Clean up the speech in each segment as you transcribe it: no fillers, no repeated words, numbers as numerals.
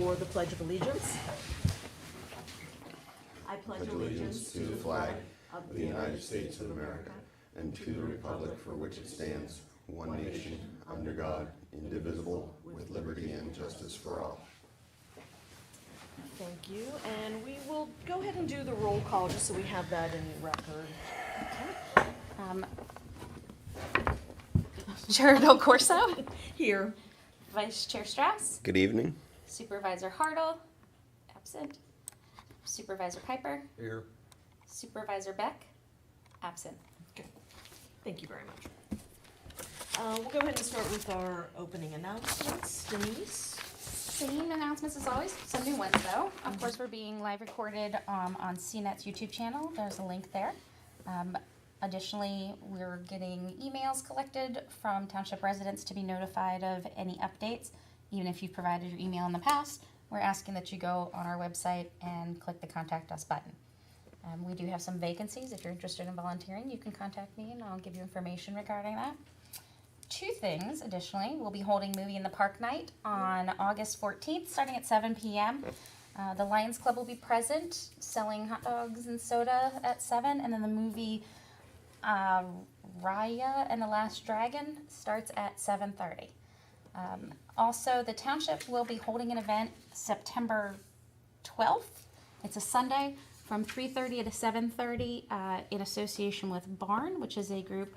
For the Pledge of Allegiance. I pledge allegiance to the flag of the United States of America and to the republic for which it stands, one nation, under God, indivisible, with liberty and justice for all. Thank you, and we will go ahead and do the roll call just so we have that in record. Chair Del Corso, Here. Vice Chair Strauss, Good evening. Supervisor Hartle, absent. Supervisor Piper, Here. Supervisor Beck, absent. Okay. Thank you very much. We'll go ahead and start with our opening announcements. Denise? Same announcements as always, some new ones though. Of course, we're being live recorded on CNET's YouTube channel. There's a link there. Additionally, we're getting emails collected from township residents to be notified of any updates. Even if you've provided your email in the past, we're asking that you go on our website and click the Contact Us button. We do have some vacancies. If you're interested in volunteering, you can contact me and I'll give you information regarding that. Two things, additionally, we'll be holding Movie in the Park night on August 14th, starting at 7 p.m. The Lions Club will be present, selling hot dogs and soda at 7, and then the movie Raya and the Last Dragon starts at 7:30. Also, the township will be holding an event September 12th. It's a Sunday from 3:30 to 7:30 in association with BARN, which is a group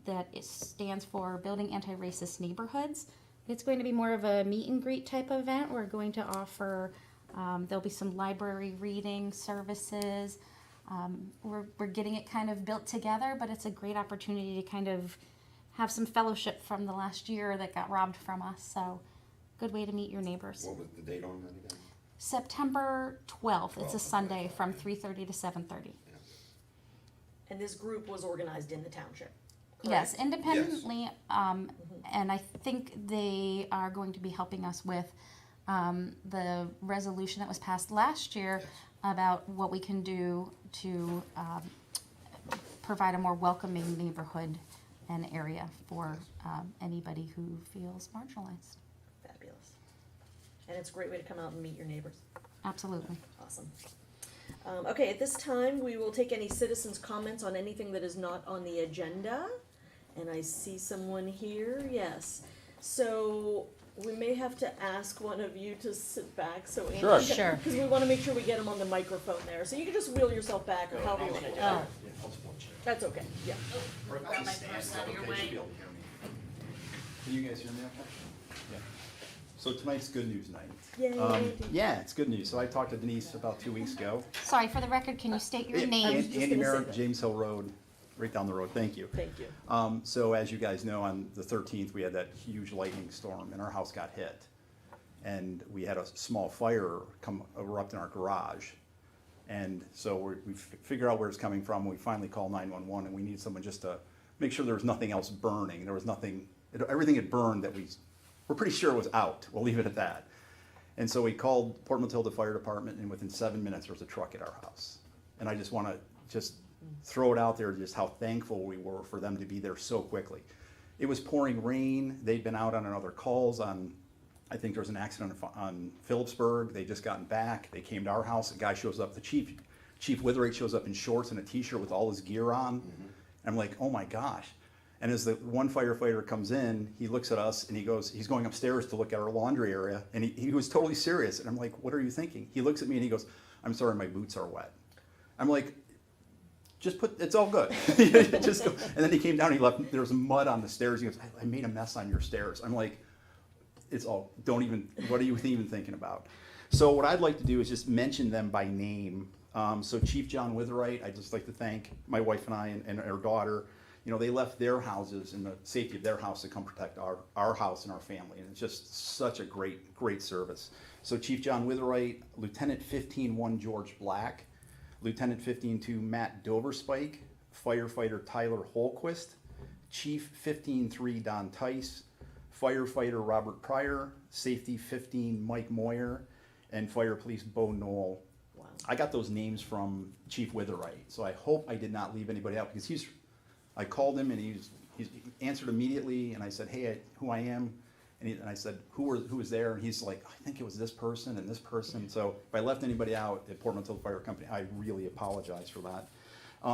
that stands for Building Anti-Racist Neighborhoods. It's going to be more of a meet and greet type of event. We're going to offer, there'll be some library reading services. We're getting it kind of built together, but it's a great opportunity to kind of have some fellowship from the last year that got robbed from us. So, good way to meet your neighbors. What was the date on that again? September 12th. It's a Sunday from 3:30 to 7:30. And this group was organized in the township. Yes, independently, and I think they are going to be helping us with the resolution that was passed last year about what we can do to provide a more welcoming neighborhood and area for anybody who feels marginalized. Fabulous. And it's a great way to come out and meet your neighbors. Absolutely. Awesome. Okay, at this time, we will take any citizens' comments on anything that is not on the agenda. And I see someone here, yes. So we may have to ask one of you to sit back so Andy Sure. Sure. Because we want to make sure we get him on the microphone there. So you can just wheel yourself back or however you want to do it. Oh. That's okay, yeah. Grab my purse out of your way. Can you guys hear me okay? Yeah. So tonight's good news night. Yay. Yeah, it's good news. So I talked to Denise about 2 weeks ago. Sorry, for the record, can you state your I was name? just Andy gonna say Merritt, that. James Hill Road, right down the road. Thank you. Thank you. So as you guys know, on the 13th, we had that huge lightning storm and our house got hit. And we had a small fire erupt in our garage. And so we figured out where it's coming from. We finally called 911 and we needed someone just to make sure there was nothing else burning. There was nothing, everything had burned that we're pretty sure it was out. We'll leave it at that. And so we called Port Matilda Fire Department and within 7 minutes there was a truck at our house. And I just want to throw it out there just how thankful we were for them to be there so quickly. It was pouring rain. They'd been out on other calls on, I think there was an accident on Phillipsburg. They just gotten back. They came to our house. The guy shows up, the Chief Witherate shows up in shorts and a t-shirt with all his gear on. Mm-hmm. I'm like, oh my gosh. And as the one firefighter comes in, he looks at us and he goes, he's going upstairs to look at our laundry area. And he was totally serious. And I'm like, what are you thinking? He looks at me and he goes, I'm sorry, my boots are wet. I'm like, it's all good. Just go. And then he came down, he left, there was mud on the stairs. He goes, I made a mess on your stairs. I'm like, what are you even thinking about? So what I'd like to do is just mention them by name. So Chief John Witherite, I'd just like to thank my wife and I and our daughter. You know, they left their houses and the safety of their house to come protect our house and our family. And it's just such a great service. So Chief John Witherite, Lieutenant 15-1 George Black, Lieutenant 15-2 Matt Doverspike, Firefighter Tyler Holquist, Chief 15-3 Don Tice, Firefighter Robert Pryor, Safety 15 Mike Moyer, and Fire Police Bo Knoll. Wow. I got those names from Chief Witherite, so I hope I did not leave anybody out because I called him and he answered immediately, and I said, hey, who I am, And I said, who was there? And he's like, I think it was this person and this person. So if I left anybody out at Port Matilda Fire Company, I really apologize for that.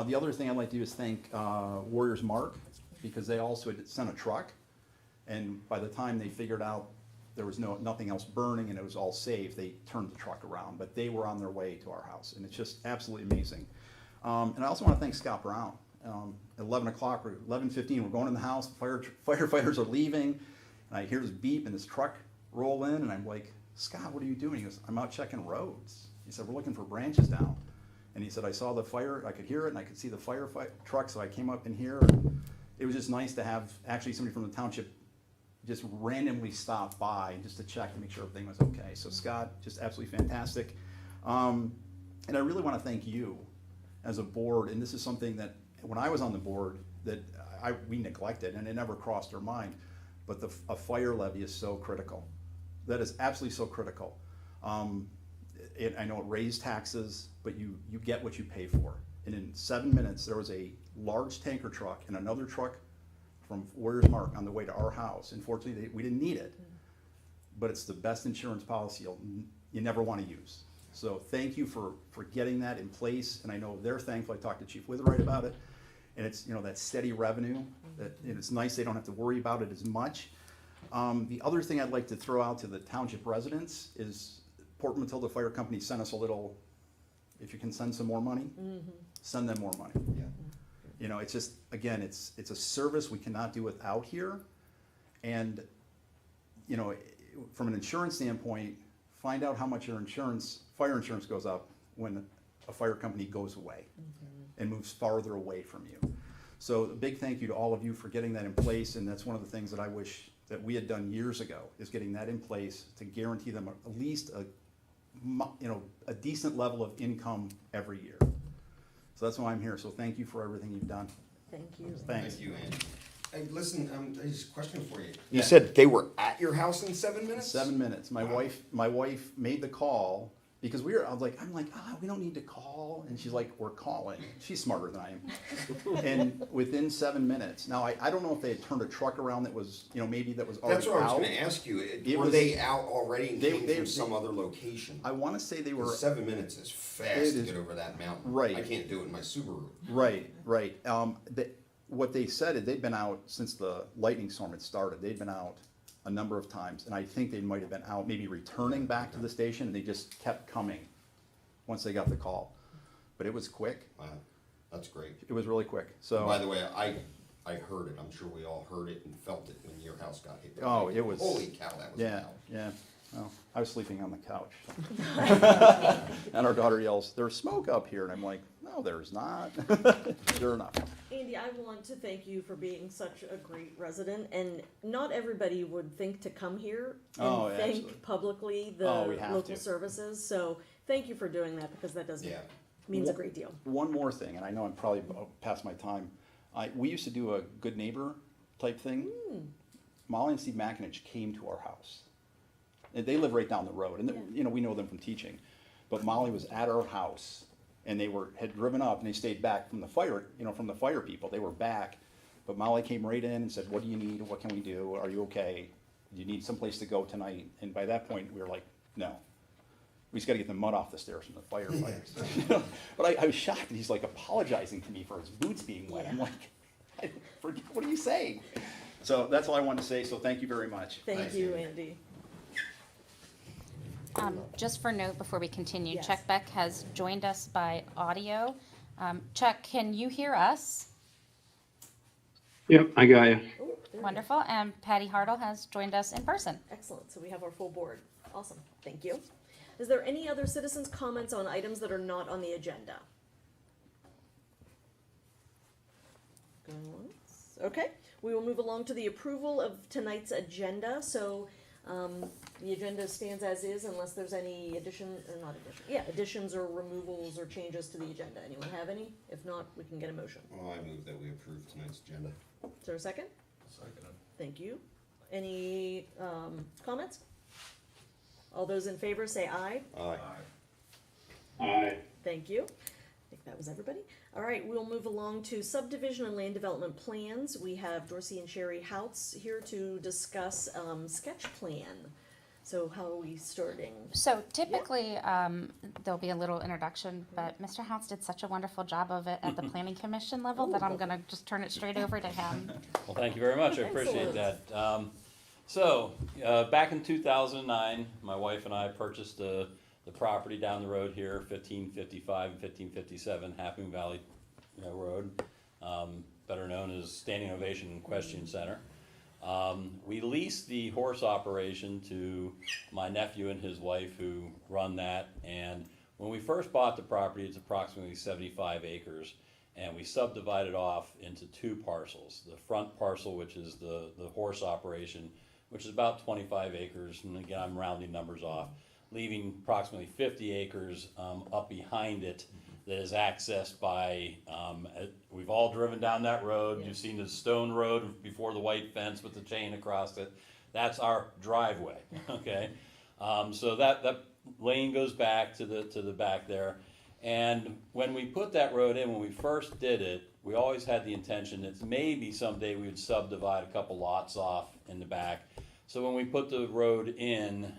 The other thing I'd like to do is thank Warriors Mark, because they also had sent a truck. And by the time they figured out there was nothing else burning and it was all safe, they turned the truck around. But they were on their way to our house, and it's just absolutely amazing. And I also want to thank Scott Brown. At 11 o'clock or 11:15, we're going in the house, firefighters are leaving, and I hear this beep and this truck roll in, and I'm like, Scott, what are you doing? He goes, I'm out checking roads. He said, we're looking for branches down. And he said, I saw the fire, I could hear it, and I could see the fire truck, so I came up in here. It was just nice to have actually somebody from the township just randomly stop by just to check to make sure everything was okay. So Scott, just absolutely fantastic. And I really want to thank you as a board, and this is something that when I was on the board that we neglected, and it never crossed our mind, but a fire levy is so critical. That is absolutely so critical. I know it raised taxes, but you get what you pay for. And in 7 minutes, there was a large tanker truck and another truck from Warriors Mark on the way to our house. Unfortunately, we didn't need it, but it's the best insurance policy you never want to use. So thank you for getting that in place, and I know they're thankful. I talked to Chief Witherite about it, and it's that steady revenue. And it's nice they don't have to worry about it as much. The other thing I'd like to throw out to the township residents is Port Matilda Fire Company sent us a little. If you can send some more money, send them more money. Yeah. It's just, again, it's a service we cannot do without here, and from an insurance standpoint, find out how much your fire insurance goes up when a fire company goes away and moves farther away from you. So a big thank you to all of you for getting that in place, and that's one of the things that I wish that we had done years ago, is getting that in place to guarantee them at least a decent level of income every year. So that's why I'm here. So thank you for everything you've done. Thank you. Thanks. Thank you, Andy. Hey, listen, there's a question for you. Yeah. You said they were at your house in 7 minutes? 7 minutes. My Wow. wife made the call because I'm like, we don't need to call. And she's like, we're calling. She's smarter than I am. And within 7 minutes. Now, I don't know if they had turned a truck around that was, maybe that was already out. That's what I was going to ask you. Were they out already and came from some other location? I want to say they were. 7 minutes is fast to get over that mountain. Right. I can't do it in my Subaru. Right. What they said is they'd been out since the lightning storm had started. They'd been out a number of times, and I think they might have been out maybe returning back to the station, and they just kept coming once they got the call. But it was quick. Wow, that's great. It was really quick. So By the way, I heard it. I'm sure we all heard it and felt it when your house got hit. Oh, it was. Holy cow, that was loud. Yeah. Well, I was sleeping on the couch. And our daughter yells, there's smoke up here. And I'm like, no, there's not. Sure enough. Andy, I want to thank you for being such a great resident, and not everybody would think to come here and Oh, thank absolutely. publicly the Oh, we have local to. services. So thank you for doing that, because that does Yeah. means a great deal. One more thing, and I know I'm probably past my time. We used to do a good neighbor type thing. Molly and Steve McInich came to our house. And they live right down the road, and we know them from teaching. But Molly was at our house, and they had driven up, and they stayed back from the fire people. They were back, but Molly came right in and said, "What do you need? What can we do? Are you okay? Do you need someplace to go tonight?" And by that point, we were like, "No, we just got to get the mud off the stairs from the firefighters." But I was shocked that he's like apologizing to me for his boots being wet. I'm like, "What are you saying?" So that's all I wanted to say. So thank you very much. Thank Thanks, you, Andy. Andy. Just for note before we continue, Yes. Chuck Beck has joined us by audio. Chuck, can you hear us? Yep, I got you. Oh, there we go. Wonderful. And Patty Hartle has joined us in person. Excellent. So we have our full board. Awesome. Thank you. Is there any other citizens' comments on items that are not on the agenda? Going once. Okay. We will move along to the approval of tonight's agenda. So the agenda stands as is unless there's any additions or removals or changes to the agenda. Anyone have any? If not, we can get a motion. Well, I move that we approve tonight's agenda. Is there a second? Second. Thank you. Any comments? All those in favor say aye. Aye. Aye. Thank you. I think That was everybody? All right, we'll move along to subdivision and land development plans. We have Dorsey and Sherry Houts here to discuss sketch plan. So how are we starting? So typically, there'll be a little introduction, but Mr. House did such a wonderful job of it at the planning commission level that I'm gonna just turn it straight over to him. Well, thank you very much. I appreciate that. Back in 2009, my wife and I purchased the property down the road here, 1555 and 1557 Halfmoon Valley Road, better known as Standing Ovation Question Center. We leased the horse operation to my nephew and his wife who run that, and when we first bought the property, it's approximately 75 acres, and we subdivided off into two parcels. The front parcel, which is the horse operation, which is about 25 acres, and again, I'm rounding numbers off, leaving approximately 50 acres up behind it that is accessed by, we've all driven down that road. You've seen the stone road before the white fence with the chain across it. That's our driveway, okay? So that lane goes back to the back there. And when we put that road in, when we first did it, we always had the intention that maybe someday we would subdivide a couple lots off in the back. So when we put the road in,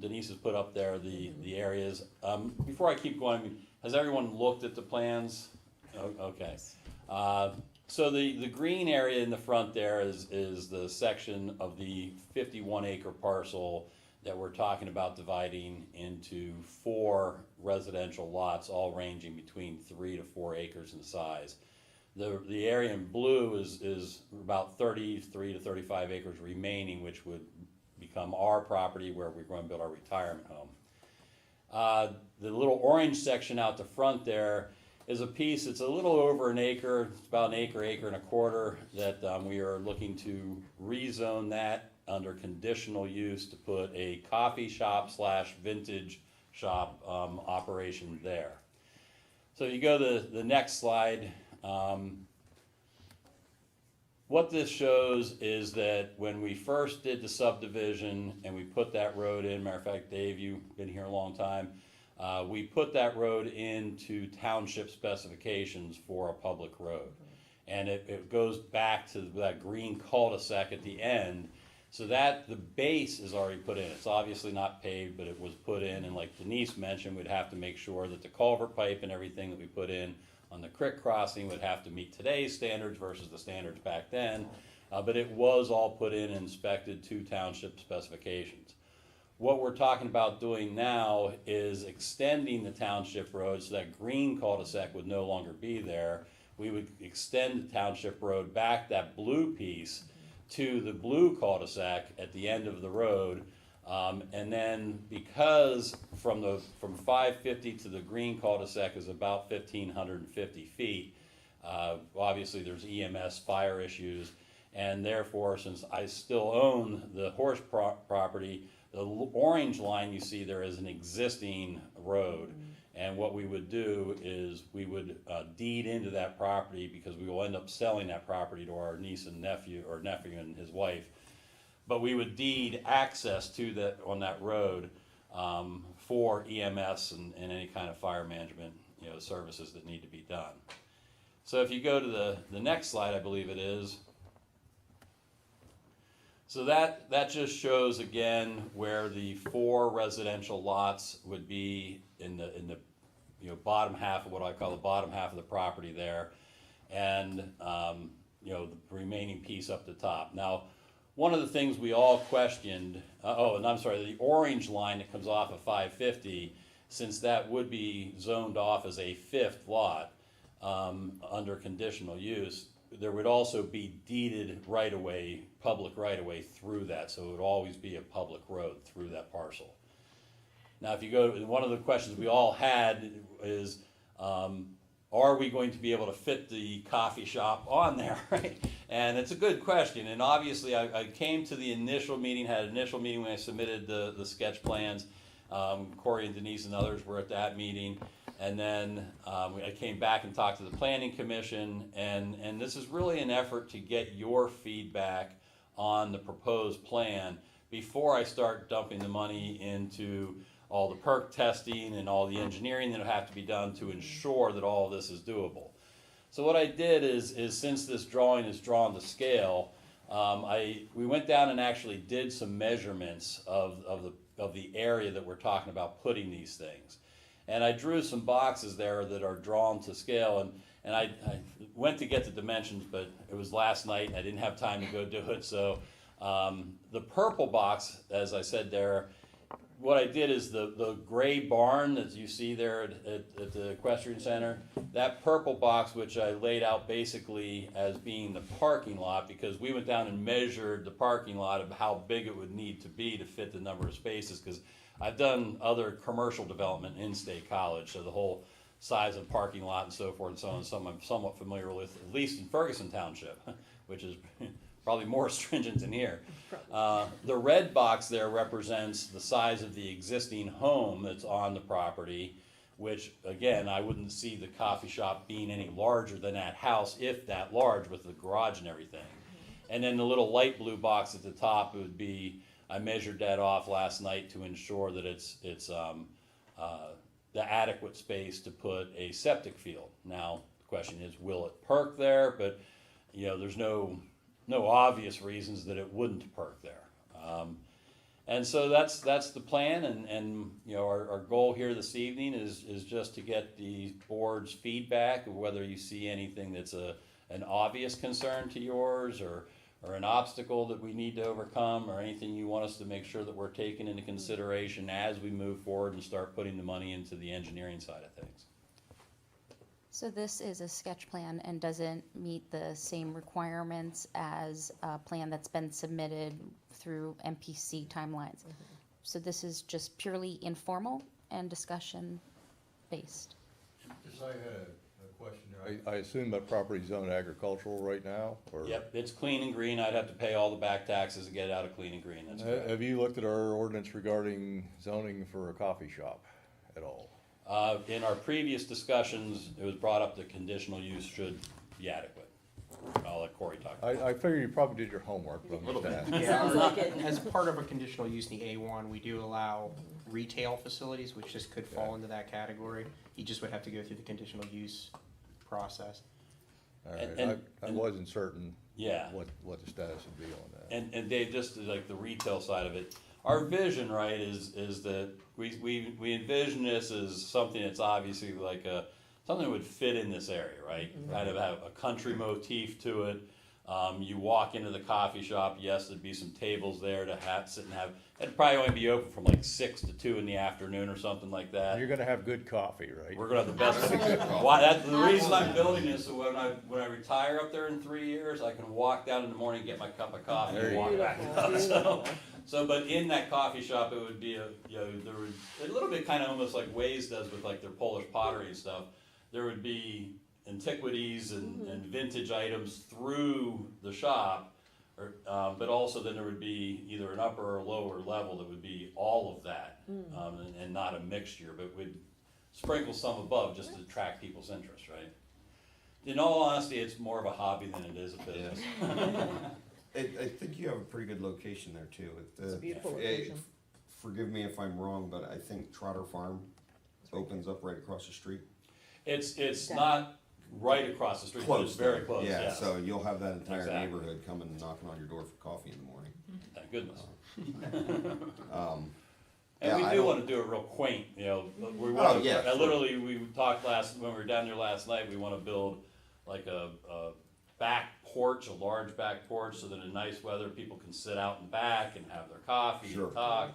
Denise has put up there the areas. Before I keep going, has everyone looked at the plans? Okay. So the green area in the front there is the section of the 51-acre parcel that we're talking about dividing into 4 residential lots, all ranging between 3 to 4 acres in size. The area in blue is about 33 to 35 acres remaining, which would become our property where we're going to build our retirement home. The little orange section out the front there is a piece, it's a little over an acre, it's about an acre and a quarter, that we are looking to rezone that under conditional use to put a coffee shop / vintage shop operation there. So you go to the next slide. What this shows is that when we first did the subdivision and we put that road in, matter of fact, Dave, you've been here a long time, we put that road into township specifications for a public road. And it goes back to that green cul-de-sac at the end, so that the base is already put in. It's obviously not paved, but it was put in, and like Denise mentioned, we'd have to make sure that the culvert pipe and everything that we put in on the creek crossing would have to meet today's standards versus the standards back then, but it was all put in and inspected to township specifications. What we're talking about doing now is extending the township road so that green cul-de-sac would no longer be there. We would extend the township road back, that blue piece, to the blue cul-de-sac at the end of the road. And then because from 550 to the green cul-de-sac is about 1,550 feet, obviously there's EMS fire issues, and therefore, since I still own the horse property, the orange line you see there is an existing road. And what we would do is we would deed into that property, because we will end up selling that property to our niece and nephew, or nephew and his wife. But we would deed access to that on that road for EMS and any kind of fire management, services that need to be done. So if you go to the next slide, I believe it is. So that just shows again where the 4 residential lots would be in the bottom half of what I call the bottom half of the property there, and the remaining piece up the top. Now, one of the things we all questioned, the orange line that comes off of 550, since that would be zoned off as a 5th lot under conditional use, there would also be deeded right-of-way, public right-of-way through that, so it would always be a public road through that parcel. Now, if you go, one of the questions we all had is, are we going to be able to fit the coffee shop on there, right? And it's a good question, and obviously I came to the initial meeting, had an initial meeting when I submitted the sketch plans. Corey and Denise and others were at that meeting, and then I came back and talked to the planning commission, and this is really an effort to get your feedback on the proposed plan before I start dumping the money into all the perk testing and all the engineering that'll have to be done to ensure that all of this is doable. So what I did is since this drawing is drawn to scale, we went down and actually did some measurements of the area that we're talking about putting these things. And I drew some boxes there that are drawn to scale, and I went to get the dimensions, but it was last night and I didn't have time to go do it. So the purple box, as I said there, what I did is the gray barn that you see there at the equestrian center, that purple box, which I laid out basically as being the parking lot, because we went down and measured the parking lot of how big it would need to be to fit the number of spaces, because I've done other commercial development in State College, so the whole size of parking lot and so forth and so on, some I'm somewhat familiar with, at least in Ferguson Township, which is probably more stringent than here. The red box there represents the size of the existing home that's on the property, which again, I wouldn't see the coffee shop being any larger than that house, if that large, with the garage and everything. And then the little light blue box at the top, it would be, I measured that off last night to ensure that it's the adequate space to put a septic field. Now, the question is, will it perk there? But you know, there's no obvious reasons that it wouldn't perk there. And so that's the plan, and you know, our goal here this evening is just to get the board's feedback of whether you see anything that's an obvious concern to yours, or an obstacle that we need to overcome, or anything you want us to make sure that we're taking into consideration as we move forward and start putting the money into the engineering side of things. So this is a sketch plan and doesn't meet the same requirements as a plan that's been submitted through MPC timelines. So this is just purely informal and discussion based. Yes, I had a question there. I assume that property's zoned agricultural right now, or? Yep, it's clean and green. I'd have to pay all the back taxes to get it out of clean and green. That's correct. Have you looked at our ordinance regarding zoning for a coffee shop at all? In our previous discussions, it was brought up that conditional use should be adequate. I'll let Corey talk. I figure you probably did your homework, but I'm just asking. Sounds like it. As part of a conditional use in the A1, we do allow retail facilities, which just could fall into that category. You just would have to go through the conditional use process. All right, And- I wasn't certain Yeah. what the status would be on that. And Dave, just like the retail side of it, our vision, right, is that we envision this as something that's obviously like something that would fit in this area, right? Kind of have a country motif to it. You walk into the coffee shop, yes, there'd be some tables there to sit and have, it'd probably only be open from like 6 to 2 in the afternoon or something like that. You're gonna have good coffee, right? We're gonna have the best. Why, that's the reason I'm building this, so when I retire up there in 3 years, I can walk down in the morning, get my cup of coffee, There and you walk go. back up. So, but in that coffee shop, it would be there would a little bit kind of almost like Waze does with like their Polish pottery and stuff. There would be antiquities and vintage items through the shop, but also then there would be either an upper or lower level that would be all of that, and not a mixture, but would sprinkle some above just to attract people's interest, right? In all honesty, it's more of a hobby than it is a business. I think you have a pretty good location there too. It's a beautiful location. Forgive me if I'm wrong, but I think Trotter Farm opens up right across the street. It's not right across the street, but it's very close, Yeah, yes. so you'll have that entire Exactly. neighborhood coming and knocking on your door for coffee in the morning. Thank goodness. Yeah, And we I do don't- want to do it real quaint, you know, we Oh, want yeah, to, sure. literally, we talked when we were down there last night, we want to build like a back porch, a large back porch, so that in nice weather, people can sit out and back and have their coffee Sure. and talk.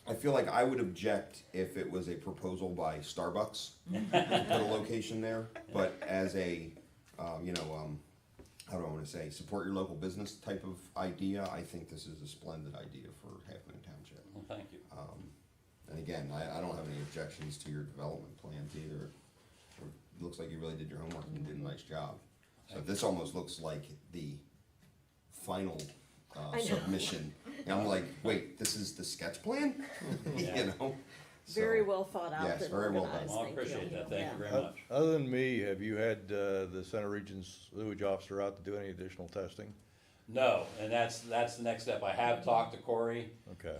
I feel like I would object if it was a proposal by Starbucks to put a location there, but as a, how do I wanna say, support your local business type of idea, I think this is a splendid idea for Halfmoon Township. Well, thank you. And again, I don't have any objections to your development plans either. It looks like you really did your homework and did a nice job. So this almost looks like the final I know. submission. And I'm like, wait, this is the sketch plan? Yeah. You know? Very So, well thought out yes, and very well organized. done. Well, I Thank you. appreciate that, thank you Yeah. very much. Other than me, have you had the Center Region sewage officer out to do any additional testing? No, and that's the next step. I have talked to Corey. Okay.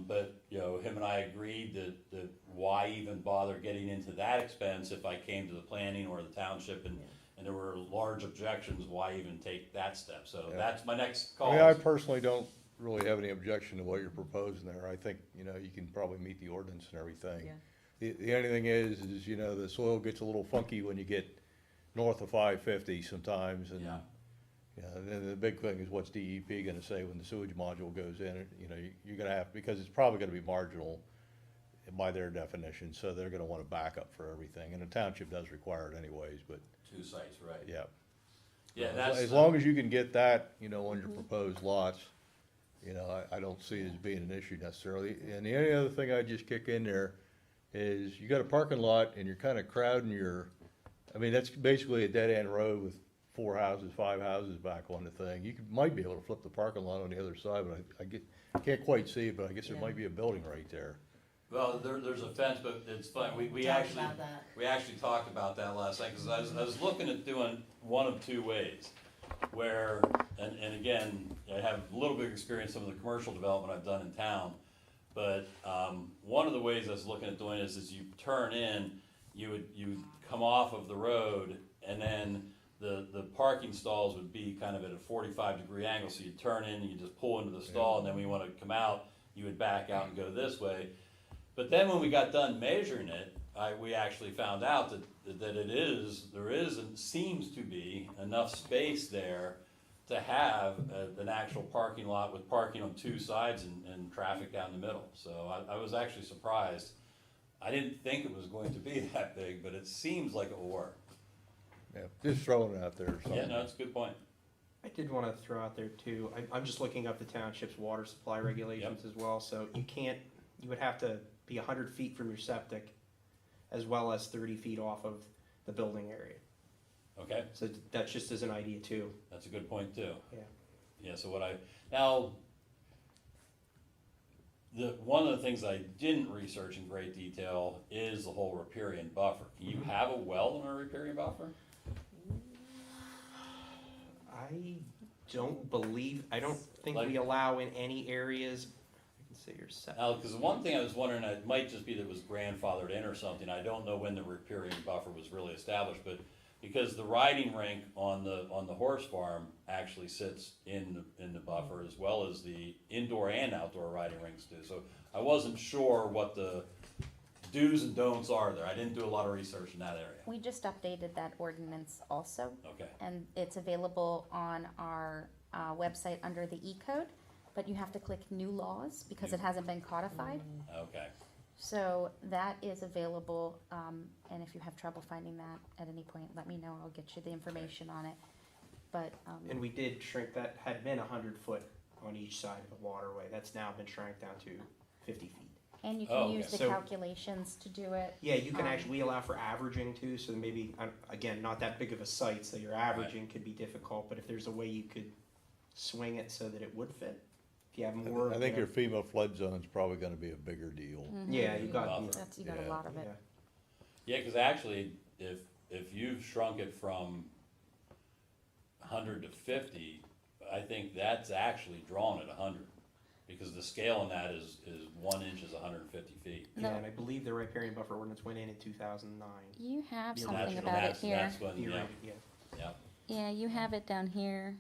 But, you know, him and I agreed that why even bother getting into that expense if I came to the planning or the township and there were large objections, why even take that step? So Yeah. that's my next I call. mean, I personally don't really have any objection to what you're proposing there. I think, you know, you can probably meet the ordinance and everything. Yeah. The only thing is, you know, the soil gets a little funky when you get north of 550 sometimes, and Yeah. yeah, and then the big thing is what's DEP gonna say when the sewage module goes in, you know, you're gonna have, because it's probably gonna be marginal by their definition, so they're gonna want a backup for everything, and the township does require it anyways, but, 2 sites, right? yeah. Yeah, As- that's. As long as you can get that, you know, on your proposed lots, you know, I don't see it as being an issue necessarily. And the only other thing I'd just kick in there is you got a parking lot and you're kinda crowding I mean, that's basically a dead-end road with 4 houses, 5 houses back on the thing. You might be able to flip the parking lot on the other side, but I can't quite see it, but I guess there Yeah. might be a building right there. Well, there's a fence, but it's fine. We Talked actually, about that. we actually talked about that last night, cause I was looking at doing one of 2 ways. Where, and again, I have a little bit of experience, some of the commercial development I've done in town. But, one of the ways I was looking at doing is you turn in, you would come off of the road, and then the parking stalls would be kind of at a 45-degree angle, so you turn in, and you just pull into the stall, and then when you wanna come out, you would back out and go this way. But then when we got done measuring it, we actually found out that there is and seems to be enough space there to have an actual parking lot with parking on 2 sides and traffic down the middle. So I was actually surprised. I didn't think it was going to be that big, but it seems like it will work. Yeah, just throwing it out there or something. Yeah, no, that's a good point. I did want to throw out there too, I'm just looking up the township's water supply regulations as well, so you would have to be 100 feet from your septic as well as 30 feet off of the building area. Okay, So that's just as an idea too. that's a good point too. Yeah. Yeah, so one of the things I didn't research in great detail is the whole riparian buffer. Can you have a well in a riparian buffer? I don't think Like- we allow in any areas, I can say your septic. Now, because the one thing I was wondering, it might just be that it was grandfathered in or something, I don't know when the riparian buffer was really established, but because the riding rink on the horse farm actually sits in the buffer, as well as the indoor and outdoor riding rinks do, so I wasn't sure what the do's and don'ts are there, I didn't do a lot of research in that area. We just updated that ordinance also, Okay, and it's available on our website under the E-code, but you have to click new laws because it hasn't been codified. okay, So that is available, and if you have trouble finding that at any point, let me know, I'll get you the information on it. But, And we did shrink, that had been 100 foot on each side of the waterway, that's now been shrank down to 50 feet. and you Oh, can okay. use the So- calculations to do it. Yeah, you can Um, actually, we allow for averaging too, so maybe, again, not that big of a site, so your averaging could be difficult, but if there's a way you could swing it so that it would fit, if you have more. I think you your know- FEMA flood zone's probably gonna be a bigger deal. Yeah, you got, Buffer. That's, you got a Yeah. lot of it. yeah. yeah, because actually, if you've shrunk it from 100 to 50, I think that's actually drawn at 100. Because the scale on that is 1 inch is 150 feet. Yeah, No. and I believe the riparian buffer ordinance went in 2009. You have You're something That's- about it that's- here. That's when, You're yeah, right, yeah. yeah. Yeah, you have it down here.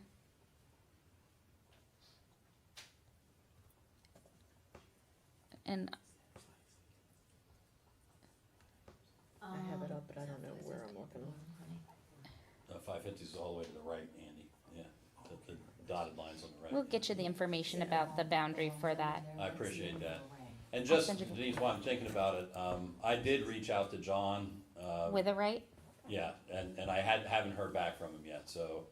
And I have it up, but I don't know where I'm looking. 550 is all the way to the right, Andy, yeah, the dotted lines on the right. we'll get you the information about the boundary for that. I appreciate that. And just, send you the- Denise, while I'm thinking about it, I did reach out to John, With a right? yeah, and I haven't heard back from him yet, so,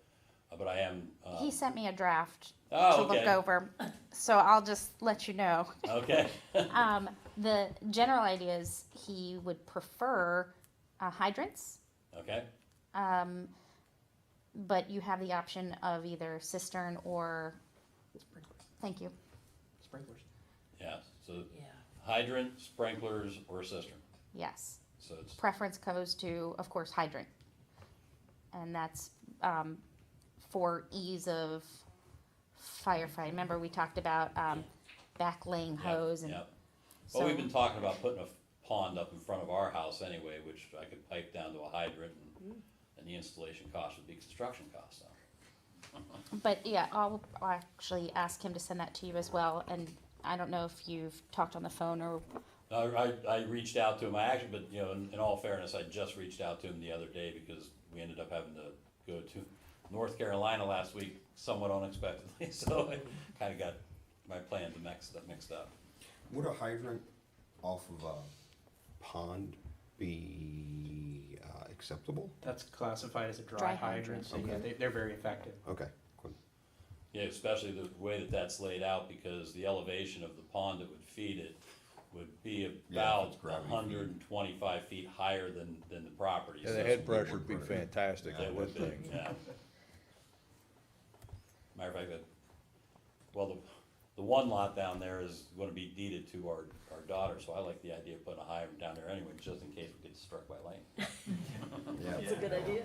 but I am, He sent me a draft oh, to look okay, over, so I'll just let you know. okay, The general idea is he would prefer hydrants, okay, but you have the option of either cistern or, Sprinklers. thank you, Sprinklers. yeah, so Yeah. hydrant, sprinklers, or cistern, yes. so it's, Preference goes to, of course, hydrant. And that's for ease of firefighting. Remember, we talked about, backlaying Yep, hose and. Yep. So, Well, we've been talking about putting a pond up in front of our house anyway, which I could pipe down to a hydrant, and the installation cost would be construction costs, so. but yeah, I'll actually ask him to send that to you as well, and I don't know if you've talked on the phone or, I reached out to him, I actually, but, you know, in all fairness, I just reached out to him the other day because we ended up having to go to North Carolina last week somewhat unexpectedly, so I kinda got my plans mixed up. Would a hydrant off of a pond be acceptable? That's classified as a dry Dry hydrant, so yeah, Okay. they're very effective. Okay, good. Yeah, especially the way that that's laid out, because the elevation of the pond that would feed it would be Yeah, if about it's gravity feed. 125 feet higher than the property. And so the it's- head pressure would be fantastic It on would that be, thing. yeah. Matter of fact, the one lot down there is gonna be deeded to our daughter, so I like the idea of putting a hydrant down there anyway, just in case we get struck by lightning. Yeah. That's a good idea.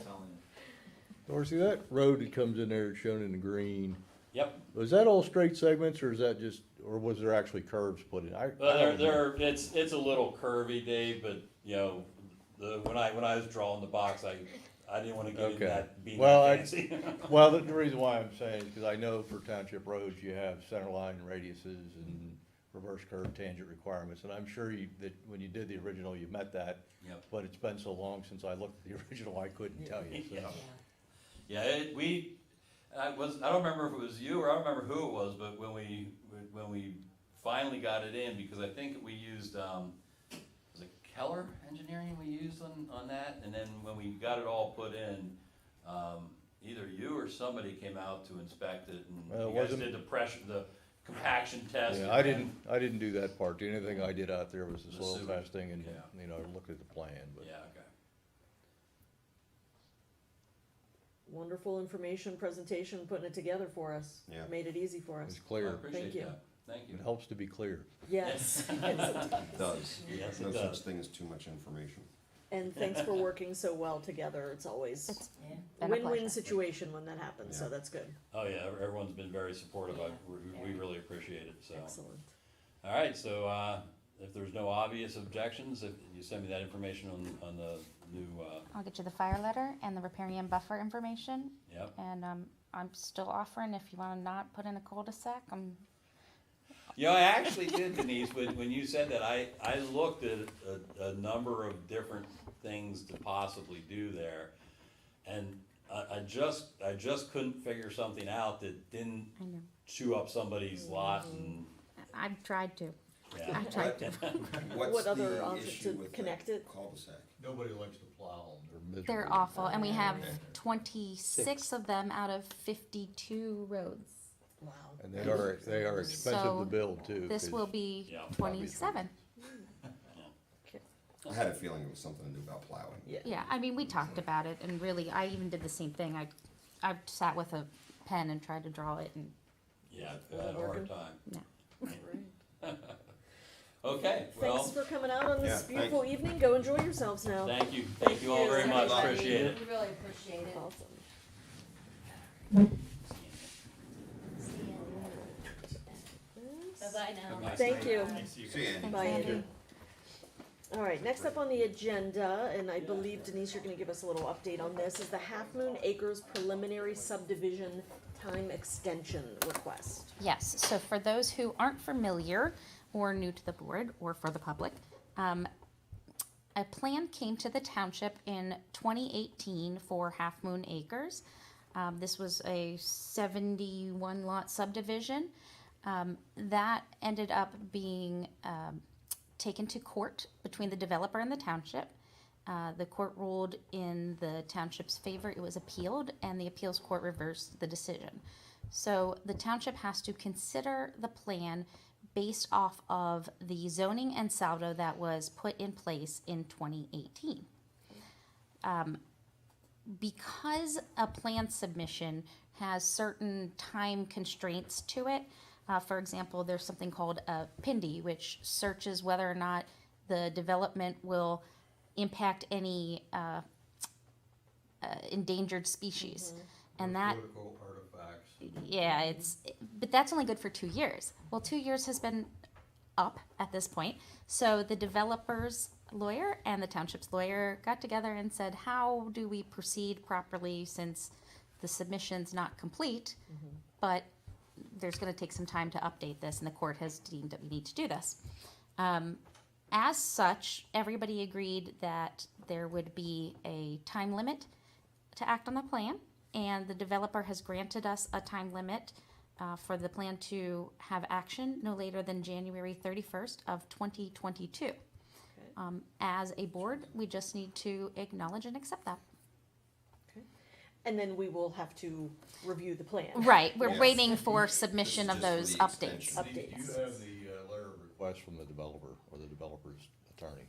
Dorsey, that road that comes in there shown in the green, Yep, was that all straight segments or is that just, or was there actually curves put in? I don't know. it's a little curvy, Dave, but, you know, when I was drawing the box, I didn't wanna get into Okay. that, being Well, that I- fancy. Well, the reason why I'm saying is because I know for township roads, you have center line radiuses and reverse curve tangent requirements, and I'm sure that when you did the original, you met that. Yep. But it's been so long since I looked at the original, I couldn't tell you, so. Yeah, I don't remember if it was you or I don't remember who it was, but when we finally got it in, because I think we used, was it Keller Engineering we used on that? And then when we got it all put in, either you or somebody came out to inspect it Well, and it you guys wasn't- did the pressure, the compaction test. Yeah, I didn't do that part. The only thing I did out there was the The soil sewage, testing and, yeah. you know, looked at the plan, but. Yeah, okay. Wonderful information presentation, putting it together for us. Yeah. Made it easy for It's us. I clear. appreciate Thank you. that. Thank you. It helps to be clear. Yes. It does. Yes, No it such does. thing as too much information. And thanks for working so well together. It's always It's a been a win-win pleasure. situation when that happens, so Yeah. that's good. Oh, yeah, everyone's been very supportive. We really appreciate it, so. Excellent. All right, so, if there's no obvious objections, if you send me that information on the new, I'll get you the fire letter and the riparian buffer information, yep. and, I'm still offering, if you wanna not put in a cul-de-sac, You know, I actually did, Denise, when you said that, I looked at a number of different things to possibly do there. And I just couldn't figure something out that didn't I know, chew up somebody's lot and, I've tried to. yeah. I tried to. What's What other the options issue to with connect the it? cul-de-sac? Nobody likes to plow them. They're They're miserable. awful, and we have Okay. 26 of them out of 52 roads. Wow. And they are expensive So, to build too. This 'cause- will be Yeah, 27. I had a feeling it was something to do about plowing. Yeah. Yeah, I mean, we talked about it, and really, I even did the same thing. I sat with a pen and tried to draw it, and Yeah, I had a hard time. no. Right. Okay, well, Thanks for coming out on this Yeah, beautiful evening. Go enjoy yourselves now. thank you all very much, appreciate it. We really appreciate it. Awesome. Bye-bye now. Thank you. See you, Andy. Bye, Andy. All right, next up on the agenda, and I believe Denise, you're gonna give us a little update on this, is the Halfmoon Acres preliminary subdivision time extension request. Yes, so for those who aren't familiar or new to the board or for the public, a plan came to the township in 2018 for Half Moon Acres. This was a 71 lot subdivision. That ended up being taken to court between the developer and the township. The court ruled in the township's favor. It was appealed, and the appeals court reversed the decision. So the township has to consider the plan based off of the zoning and saldo that was put in place in 2018. Because a plan submission has certain time constraints to it, for example, there's something called a PINDY, which searches whether or not the development will impact any endangered species. And that, Political artifacts. yeah, but that's only good for 2 years. Well, 2 years has been up at this point. So the developer's lawyer and the township's lawyer got together and said, how do we proceed properly since the submission's not complete, but there's gonna take some time to update this, and the court has deemed that we need to do this. As such, everybody agreed that there would be a time limit to act on the plan, and the developer has granted us a time limit for the plan to have action no later than January 31st of 2022. As a board, we just need to acknowledge and accept that. And then we will have to review the plan. Right, we're Yes. waiting for submission of This is those just for the updates. extension. Do you Updates. have the letter of request from the developer or the developer's attorney?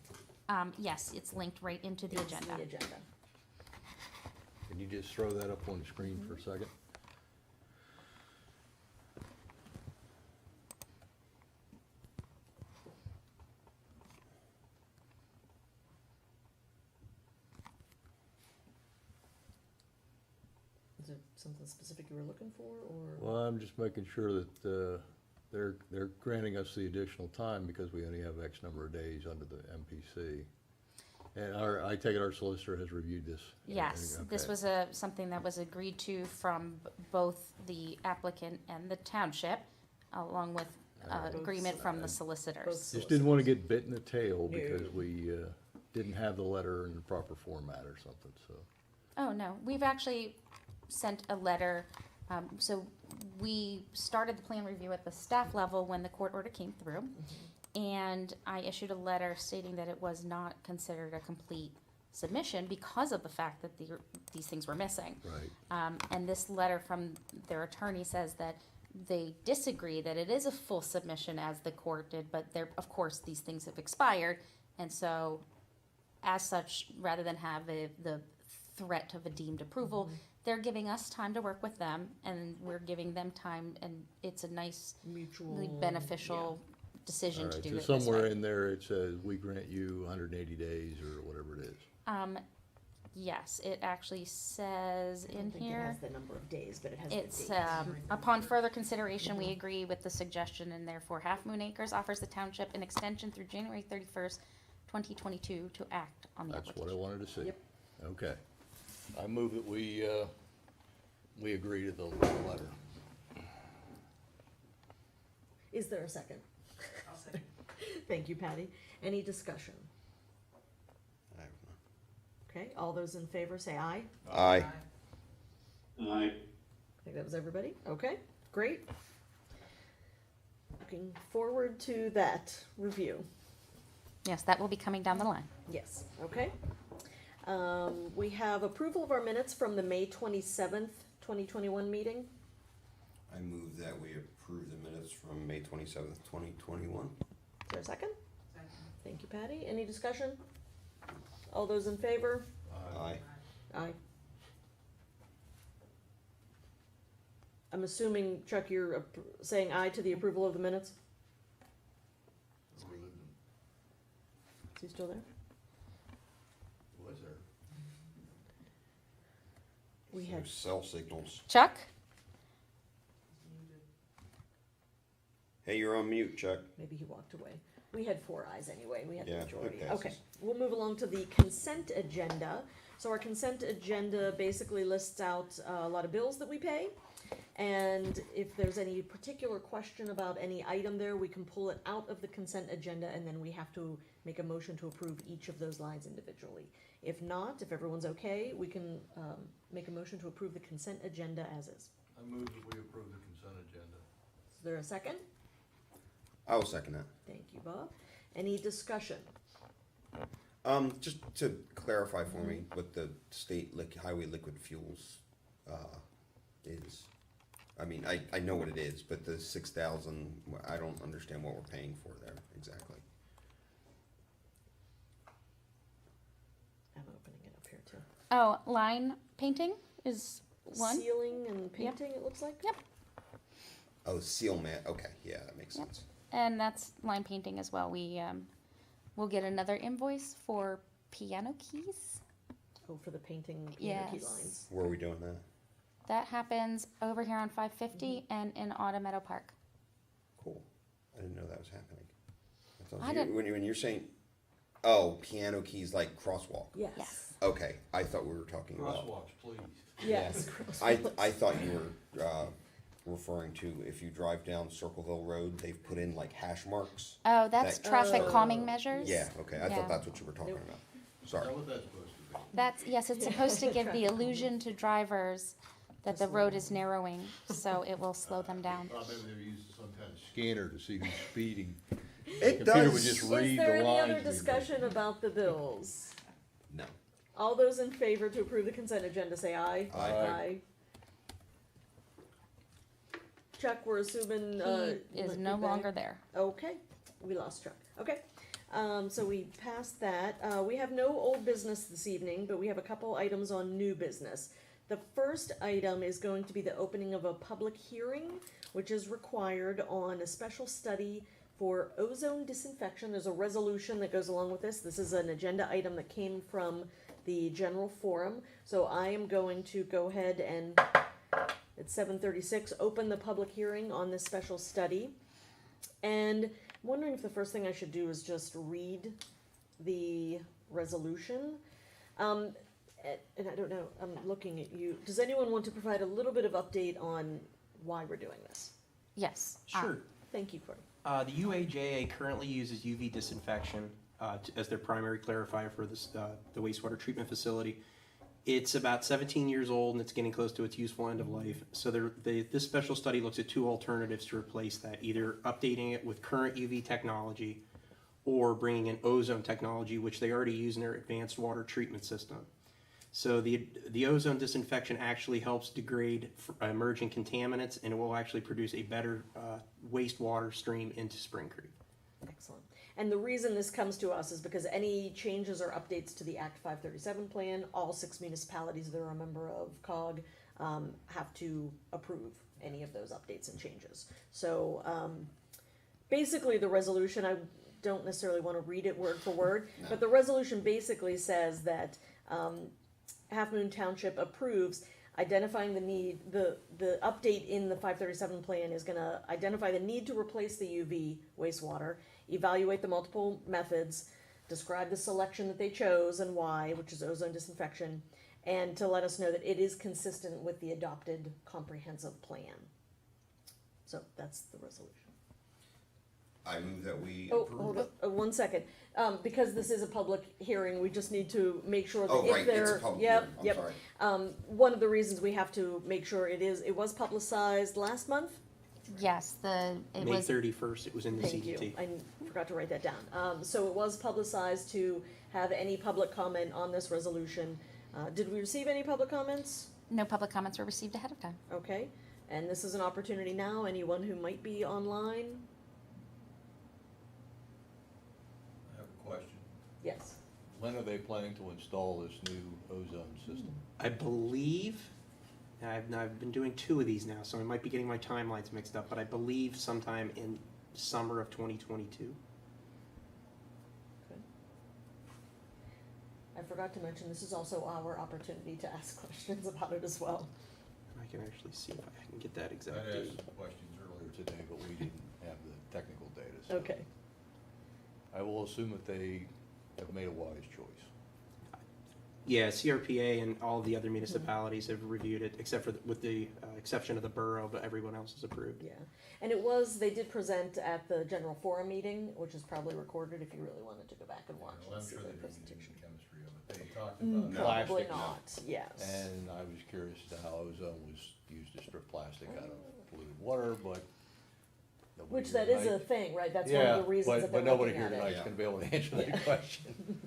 Yes, it's linked right into the It's agenda. the agenda. Can you just throw that up on the screen for a second? Is it something specific you were looking for, or? Well, I'm just making sure that, they're granting us the additional time because we only have X number of days under the MPC. And I take it our solicitor has reviewed this? Yes, this Okay. was something that was agreed to from both the applicant and the township, along with Both agreement from the Both solicitors. Just didn't want to get bit in the tail No. because we didn't have the letter in the proper format or something, so. Oh, no, we've actually sent a letter, so we started the plan review at the staff level when the court order came through. And I issued a letter stating that it was not considered a complete submission because of the fact that these things were missing. Right. And this letter from their attorney says that they disagree that it is a full submission as the court did, but of course, these things have expired. And so, as such, rather than have the threat of a deemed approval, they're giving us time to work with them, and we're giving them time, and it's a nice, Mutually beneficial decision All to right, do so it this somewhere way. in there it says, we grant you 180 days or whatever it is. Yes, it actually says I don't in think it here. has the number of days, but it has the It's, date. upon further consideration, we agree with the suggestion, and therefore Half Moon Acres offers the township an extension through January 31st, 2022 to act on the That's what I application. wanted to see. Yep. Okay. I move that we agree to the letter. Is there a second? I'll second. Thank you, Patty. Any discussion? Okay, all those in favor say aye. Aye. Aye. I think that was everybody. Okay, great. Looking forward to that review. Yes, that will be coming down the line. Yes, okay. We have approval of our minutes from the May 27th, 2021 meeting. I move that we approve the minutes from May 27th, 2021. Is there a second? Second. Thank you, Patty. Any discussion? All those in favor? Aye. Aye. I'm assuming, Chuck, you're saying aye to the approval of the minutes? Is he still there? Was there? We had, There's cell signals. Chuck? Hey, you're on mute, Chuck. maybe he walked away. We had 4 ayes anyway, we had the Yeah, majority. it Okay, passes. we'll move along to the consent agenda. So our consent agenda basically lists out a lot of bills that we pay. And if there's any particular question about any item there, we can pull it out of the consent agenda, and then we have to make a motion to approve each of those lines individually. If not, if everyone's okay, we can make a motion to approve the consent agenda as is. I move that we approve the consent agenda. Is there a second? I'll second that. Thank you, Bob. Any discussion? Just to clarify for me what the state highway liquid fuels, is. I mean, I know what it is, but the 6,000, I don't understand what we're paying for there exactly. I'm opening it up here too. Oh, line painting is one. Sealing and painting, it looks like? Yep. Oh, seal mat, okay, yeah, that makes Yep. sense. And that's line painting as well. We'll get another invoice for piano keys. Oh, for the painting piano key Yes. lines. Where are we doing that? That happens over here on 550 and in Autumn Meadow Park. Cool. I didn't know that was happening. I didn't- When you're saying, oh, piano keys like crosswalk. Yes. Yes. Okay, I thought we were talking about. Crosswalks, please. Yes. I thought you were referring to if you drive down Circleville Road, they've put in like hash marks. Oh, that's That- traffic Oh. calming measures? Yeah, okay, I Yeah. thought that's what you were talking Nope. about. Is Sorry. that what that's supposed to be? That's, yes, it's supposed to give the illusion to drivers that the road is narrowing, so it will slow them down. Maybe they're using some kind of scanner to see who's speeding. It Computer would just does. read Is there the any lines other being discussion about the bills? No. All those in favor to approve the consent agenda, say aye. Aye. Chuck, we're assuming, He you is might no be back. longer there. Okay, we lost Chuck. Okay, so we passed that. We have no old business this evening, but we have a couple items on new business. The first item is going to be the opening of a public hearing, which is required on a special study for ozone disinfection. There's a resolution that goes along with this. This is an agenda item that came from the general forum. So I am going to go ahead and, at 7:36, open the public hearing on this special study. And I'm wondering if the first thing I should do is just read the resolution. And I don't know, I'm looking at you. Does anyone want to provide a little bit of update on why we're doing this? Yes. Sure. Thank you, Cory. The UAJA currently uses UV disinfection as their primary clarifier for this, the wastewater treatment facility. It's about 17 years old and it's getting close to its useful end of life. So this special study looks at two alternatives to replace that, either updating it with current UV technology or bringing in ozone technology, which they already use in their advanced water treatment system. So the ozone disinfection actually helps degrade emerging contaminants, and it will actually produce a better wastewater stream into Spring Creek. Excellent. And the reason this comes to us is because any changes or updates to the Act 537 plan, all 6 municipalities that are a member of COG have to approve any of those updates and changes. So basically the resolution, I don't necessarily want to read it word for word, but the resolution basically says that Halfmoon Township approves identifying the need, the update in the 537 plan is gonna identify the need to replace the UV wastewater, evaluate the multiple methods, describe the selection that they chose and why, which is ozone disinfection, and to let us know that it is consistent with the adopted comprehensive plan. So that's the resolution. I move that we Oh, approve. hold on, 1 second. Because this is a public hearing, we just need to make sure that Oh, if right, there. it's a public Yep, hearing, I'm yep. sorry. One of the reasons we have to make sure it was publicized last month. Yes, it May was, 31st, it was in the Thank CDT. you. I forgot to write that down. So it was publicized to have any public comment on this resolution. Did we receive any public comments? no public comments were received ahead of time. Okay. And this is an opportunity now. Anyone who might be online? I have a question. Yes. When are they planning to install this new ozone system? I believe, I've been doing 2 of these now, so I might be getting my timelines mixed up, but I believe sometime in summer of 2022. I forgot to mention, this is also our opportunity to ask questions about it as well. I can actually see if I can get that I exact asked date. some questions earlier today, but we didn't have the technical data. So Okay. I will assume that they have made a wise choice. Yeah, CRPA and all the other municipalities have reviewed it, except for, with the exception of the borough, but everyone else has approved. Yeah, and they did present at the general forum meeting, which is probably recorded if you really wanted to go back and watch Well, and I'm see sure their they didn't use presentation. any chemistry of it. They talked No. about Probably plastic. not, yes. And I was curious as to how ozone was used to strip plastic out of polluted water, but. nobody Which here that is a tonight- thing, right? That's one of the reasons that they're But nobody looking here at tonight it. is gonna be able to answer that Yeah. question.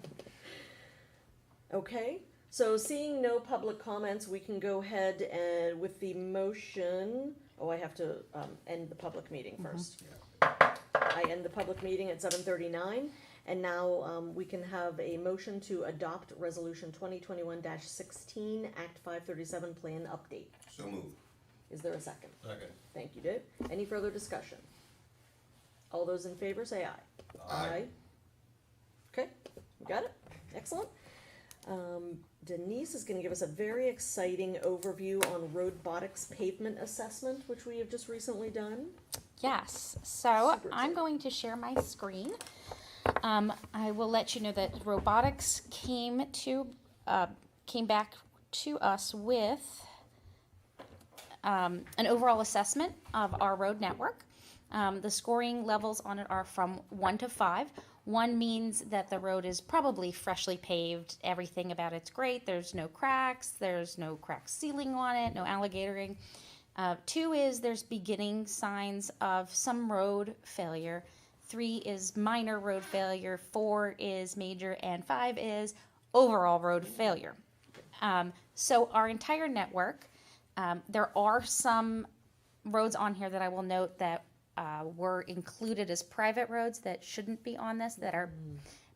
Okay, so seeing no public comments, we can go ahead and with the motion, I have to end the public meeting first. I end the public meeting at 7:39, and now we can have a motion to adopt Resolution 2021-16, Act 537 Plan Update. So moved. Is there a second? Okay. Thank you, Dave. Any further discussion? All those in favor say aye. Aye. Okay, we got it. Excellent. Denise is gonna give us a very exciting overview on robotics pavement assessment, which we have just recently done. Yes, so Super I'm exciting. going to share my screen. I will let you know that robotics came back to us with an overall assessment of our road network. The scoring levels on it are from 1 to 5. 1 means that the road is probably freshly paved. Everything about it's great. There's no cracks. There's no cracked ceiling on it. No alligatoring. 2 is there's beginning signs of some road failure. 3 is minor road failure. 4 is major, and 5 is overall road failure. So our entire network, there are some roads on here that I will note that were included as private roads that shouldn't be on this, that are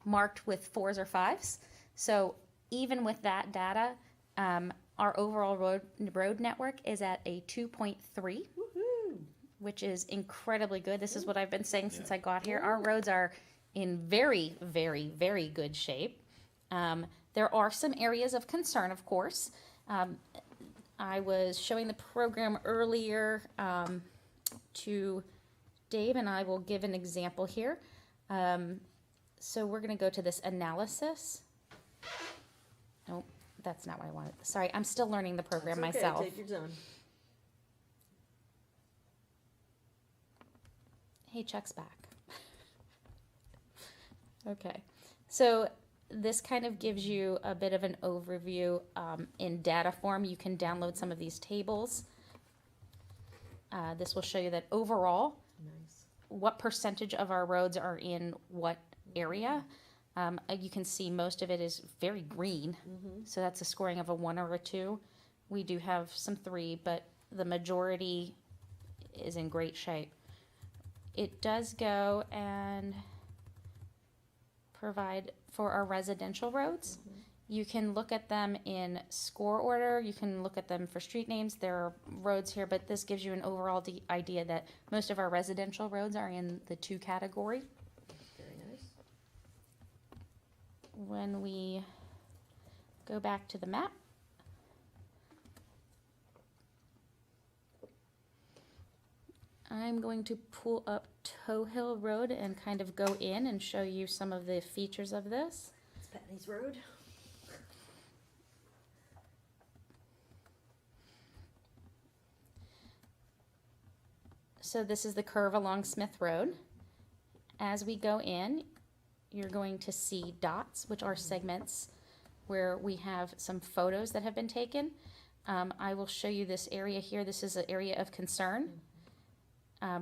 marked with 4s or 5s. So even with that data, our overall road network is at a 2.3, which is incredibly good. This is what I've been saying since I got here. Our roads are in very, very, very good shape. There are some areas of concern, of course. I was showing the program earlier to Dave, and I will give an example here. So we're going to go to this analysis. Nope, that's not what I wanted. Sorry, I'm still learning the program That's okay, myself. take your time. Hey, Chuck's back. Okay, so this kind of gives you a bit of an overview in data form. You can download some of these tables. This will show you that overall, Nice. what percentage of our roads are in what area. You can see most of it is very green, so that's a scoring of a 1 or a 2. We do have some 3, but the majority is in great shape. It does go and provide for our residential roads. You can look at them in score order. You can look at them for street names. There are roads here, but this gives you an overall idea that most of our residential roads are in the 2 category. Very nice. When we go back to the map, I'm going to pull up Toe Hill Road and kind of go in and show you some of the features of this. It's Patney's Road. So this is the curve along Smith Road. As we go in, you're going to see dots, which are segments where we have some photos that have been taken. I will show you this area here. This is an area of concern.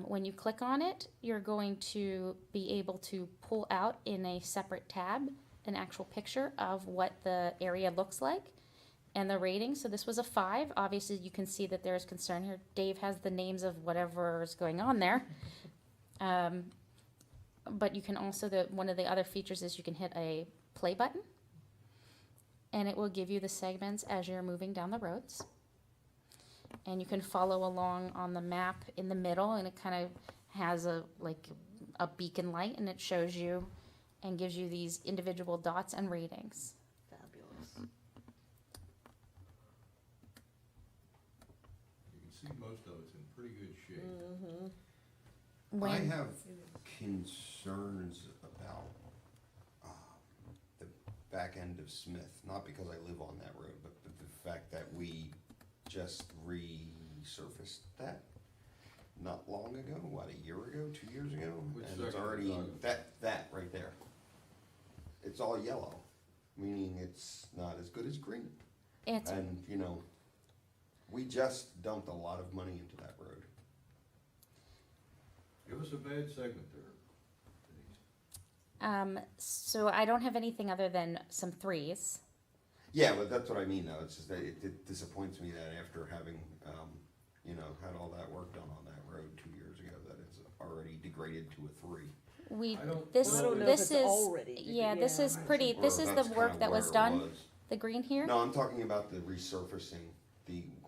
When you click on it, you're going to be able to pull out in a separate tab an actual picture of what the area looks like and the rating. So this was a 5. Obviously, you can see that there's concern here. Dave has the names of whatever is going on there. But you can also, one of the other features is you can hit a play button, and it will give you the segments as you're moving down the roads. And you can follow along on the map in the middle, and it kind of has a beacon light, and it shows you and gives you these individual dots and ratings. Fabulous. You can see most of it's in pretty good shape. I When, have concerns about the back end of Smith, not because I live on that road, but the fact that we just resurfaced that not long ago, what, a year ago, 2 years ago? Which And it's section are you already, talking that right there. It's all yellow, meaning it's not as good as green. it's, And, you know, we just dumped a lot of money into that road. Give us a bad segment there, Denise. so I don't have anything other than some 3s. Yeah, but that's what I mean, though. It's just that it disappoints me that after having, you know, had all that work done on that road 2 years ago, that it's already degraded to a 3. We, I don't- this, Well, I don't know if this it's is, already, yeah, this yeah. is pretty, this Or is the that's work kinda that was where it done, was. the green here. No, I'm talking about the resurfacing.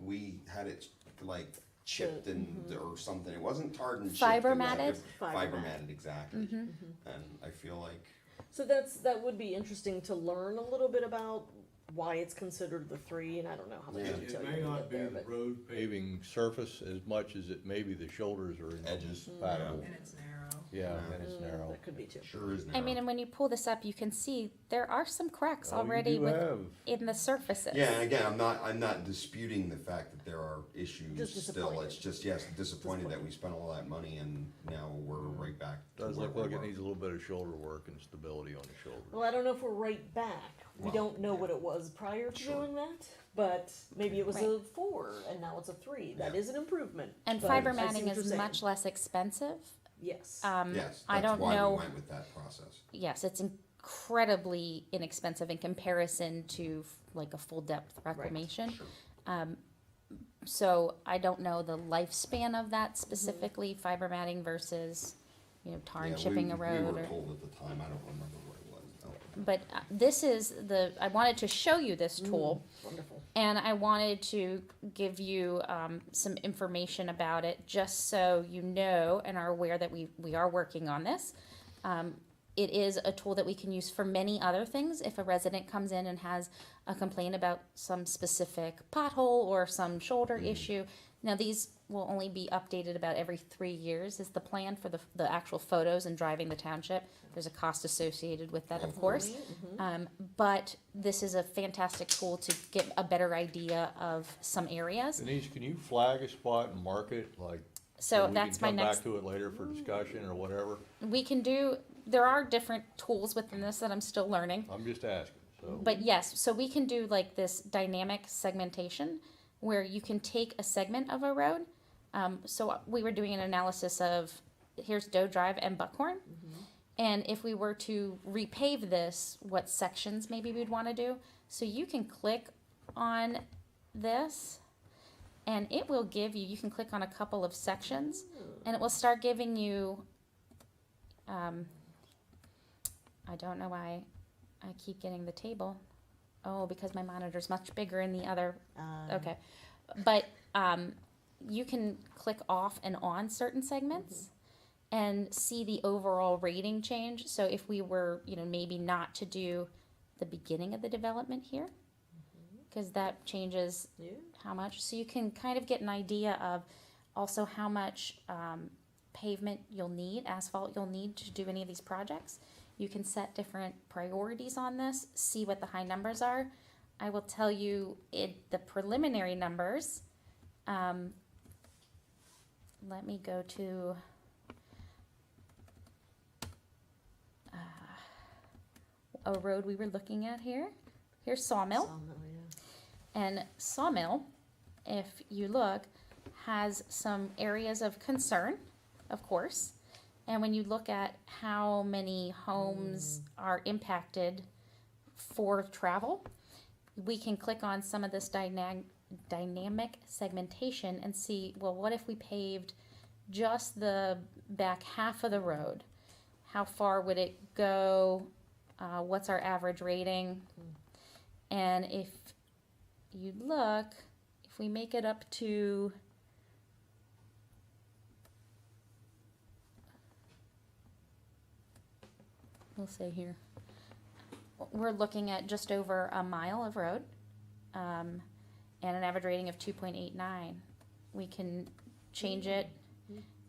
We had it like chipped and or something. It wasn't tarred and chipped. Fiber it was matted? just Fiber Fiber matted. matted, exactly. Mm-hmm. And I feel like So that would be interesting to learn a little bit about why it's considered the 3, and I don't know how much Yeah. detail It you may can not get be there, the but road paving surface as much as it may be the shoulders or Edges. incompatible. And it's narrow. Yeah, and it's narrow. that could be too. Sure is I narrow. mean, and when you pull this up, you can see there are some cracks Oh, you already do have. in the surfaces. Yeah, and again, I'm not disputing the fact that there are issues Just still. disappointed. It's just, yes, disappointed that we spent all that money and now we're right back to Does where look we like it were. needs a little bit of shoulder work and stability on the shoulder. Well, I don't know if we're right back. We Well, don't know what it was prior to Sure. doing that, but maybe it was a Right. 4 and now it's a 3. That Yeah. is an improvement. And but fiber I see matting what you're is saying. much less expensive. Yes. Yes, I that's don't why know. we went with that process. Yes, it's incredibly inexpensive in comparison to like a full depth reclamation. Sure. So I don't know the lifespan of that specifically, fiber matting versus, tar and Yeah, chipping a we road. were Or, told at the time, I don't remember what it was, though. but this is I wanted to show you this tool. Wonderful. And I wanted to give you some information about it, just so you know and are aware that we are working on this. It is a tool that we can use for many other things. If a resident comes in and has a complaint about some specific pothole or some shoulder issue, now these will only be updated about every 3 years is the plan for the actual photos and driving the township. There's a cost associated with that, of course. But this is a fantastic tool to get a better idea of some areas. Denise, can you flag a spot and mark it, like? So we that's can my come next, back to it later for discussion or whatever? there are different tools within this that I'm still learning. I'm just asking, so. But yes, so we can do like this dynamic segmentation where you can take a segment of a road. So we were doing an analysis of here's Doe Drive and Buckhorn. And if we were to repave this, what sections maybe we'd want to do. So you can click on this and it will give you can click on a couple of sections and it will start giving you, I don't know why I keep getting the table. Oh, because my monitor's much bigger in the other, okay. But you can click off and on certain segments and see the overall rating change. So if we were, maybe not to do the beginning of the development here, because that changes Yeah. how much. So you can kind of get an idea of also how much pavement you'll need, asphalt you'll need to do any of these projects. You can set different priorities on this, see what the high numbers are. I will tell you the preliminary numbers. Let me go to a road we were looking at here. Here's Sawmill. And Sawmill, if you look, has some areas of concern, of course. And when you look at how many homes are impacted for travel, we can click on some of this dynamic segmentation and see, well, what if we paved just the back half of the road? How far would it go? What's our average rating? And if you look, if we make it up to we'll say here, we're looking at just over a mile of road and an average rating of 2.89. We can change it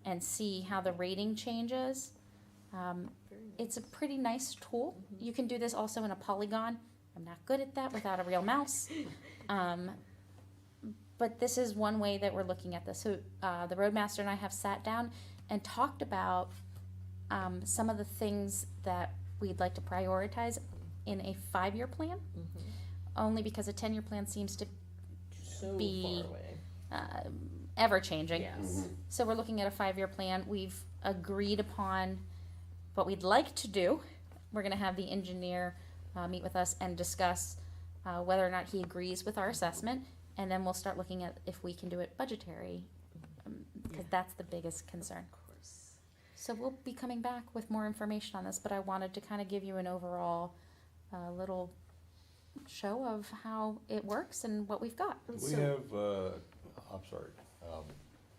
and see how the rating changes. It's a pretty nice tool. You can do this also in a polygon. I'm not good at that without a real mouse. But this is one way that we're looking at this. So the roadmaster and I have sat down and talked about some of the things that we'd like to prioritize in a 5-year plan. Only because a 10-year plan seems to So be far away. ever changing. Yes. So we're looking at a 5-year plan. We've agreed upon what we'd like to do. We're going to have the engineer meet with us and discuss whether or not he agrees with our assessment, and then we'll start looking at if we can do it budgetary, because that's the biggest concern. Of course. So we'll be coming back with more information on this, but I wanted to kind of give you an overall little show of how it works and what we've got. Do we So- have, I'm sorry,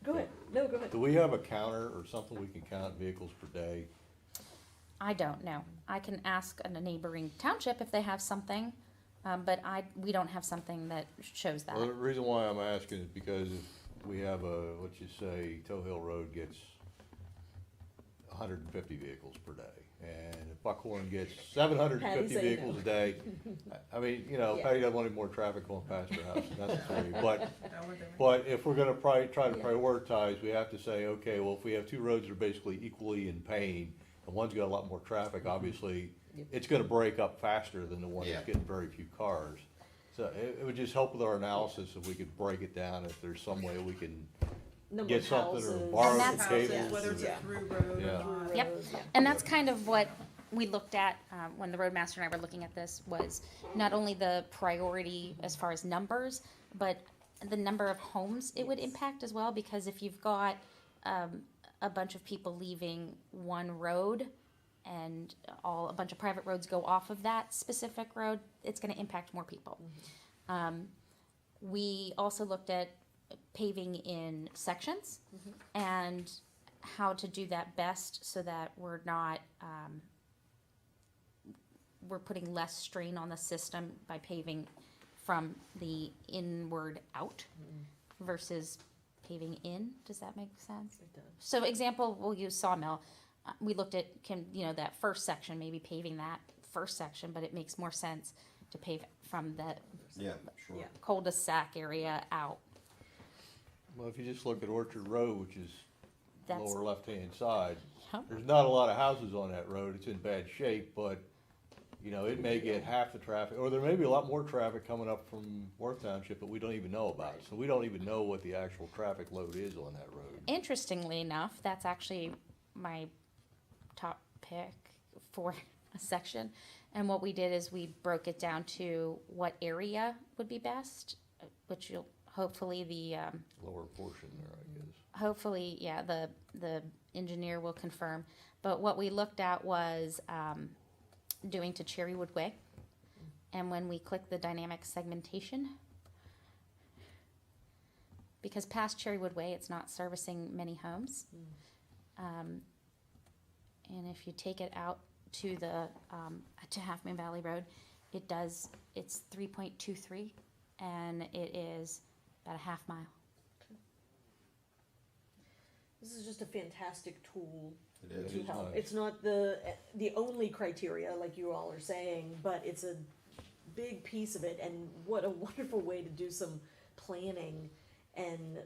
Go ahead. No, go ahead. do we have a counter or something we can count vehicles per day? I don't know. I can ask a neighboring township if they have something, but we don't have something that shows that. Well, the reason why I'm asking is because if we have let's just say Toe Hill Road gets 150 vehicles per day, and if Buckhorn gets 750 Patty say vehicles no. a day, I mean, you know, Yeah. Patty doesn't want any more traffic going past her house necessarily, but, Know what they mean? but if we're gonna try to Yeah. prioritize, we have to say, okay, well, if we have two roads that are basically equally in pain, and one's got a lot more traffic, obviously, Yep. it's gonna break up faster than the one that's Yeah. getting very few cars. So it would just help with our analysis if we could break it down, if there's some way we can Number get of something or houses. borrow And some that's- cables. Houses, whether it's Yeah. a through road Yeah. or not. Yep. Roads, yeah. And that's kind of what we looked at when the roadmaster and I were looking at this, was not only the priority as far as numbers, but the number of homes it would impact as well. Because if you've got a bunch of people leaving one road and a bunch of private roads go off of that specific road, it's going to impact more people. We also looked at paving in sections and how to do that best so that we're not we're putting less strain on the system by paving from the inward out versus paving in. Does that make sense? It does. So example, we'll use Sawmill. We looked at that first section, maybe paving that first section, but it makes more sense to pave from the Yeah, sure. Yeah. cul-de-sac area out. Well, if you just look at Orchard Road, which is That's- lower left-hand side, Yep. there's not a lot of houses on that road. It's in bad shape, but, you know, it may get half the traffic, or there may be a lot more traffic coming up from Worth Township, but we don't even know about. So we don't even know what the actual traffic load is on that road. Interestingly enough, that's actually my top pick for a section. And what we did is we broke it down to what area would be best, which you'll hopefully Lower portion there, I guess. hopefully, yeah, the engineer will confirm. But what we looked at was doing to Cherrywood Way. And when we click the dynamic segmentation, because past Cherrywood Way, it's not servicing many homes. And if you take it out to to Halfmoon Valley Road, it's 3.23, and it is about a half mile. This is just a fantastic tool It is. to is help. nice. It's not the only criteria, like you all are saying, but it's a big piece of it, and what a wonderful way to do some planning and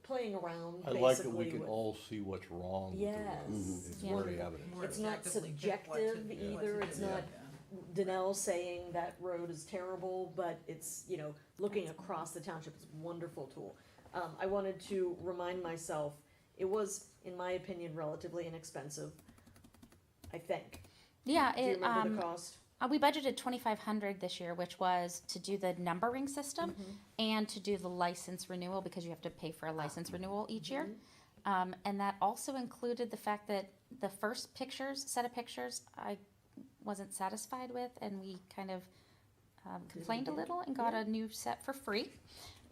playing around, I basically. like that we can with- all see what's wrong with the Yes. road. Mhm. It's Yeah. very evident. More It's not objectively pick what to- subjective what to either. do. It's not Danelle saying that road is terrible, but it's, looking across the township, it's a wonderful tool. I wanted to remind myself, it was, in my opinion, relatively inexpensive, I think. Yeah, Do you remember the cost? we budgeted $2,500 this year, which was to do the numbering system and to do the license renewal, because you have to pay for a license renewal each year. And that also included the fact that the first set of pictures, I wasn't satisfied with, and we kind of complained a little and got a new set for free.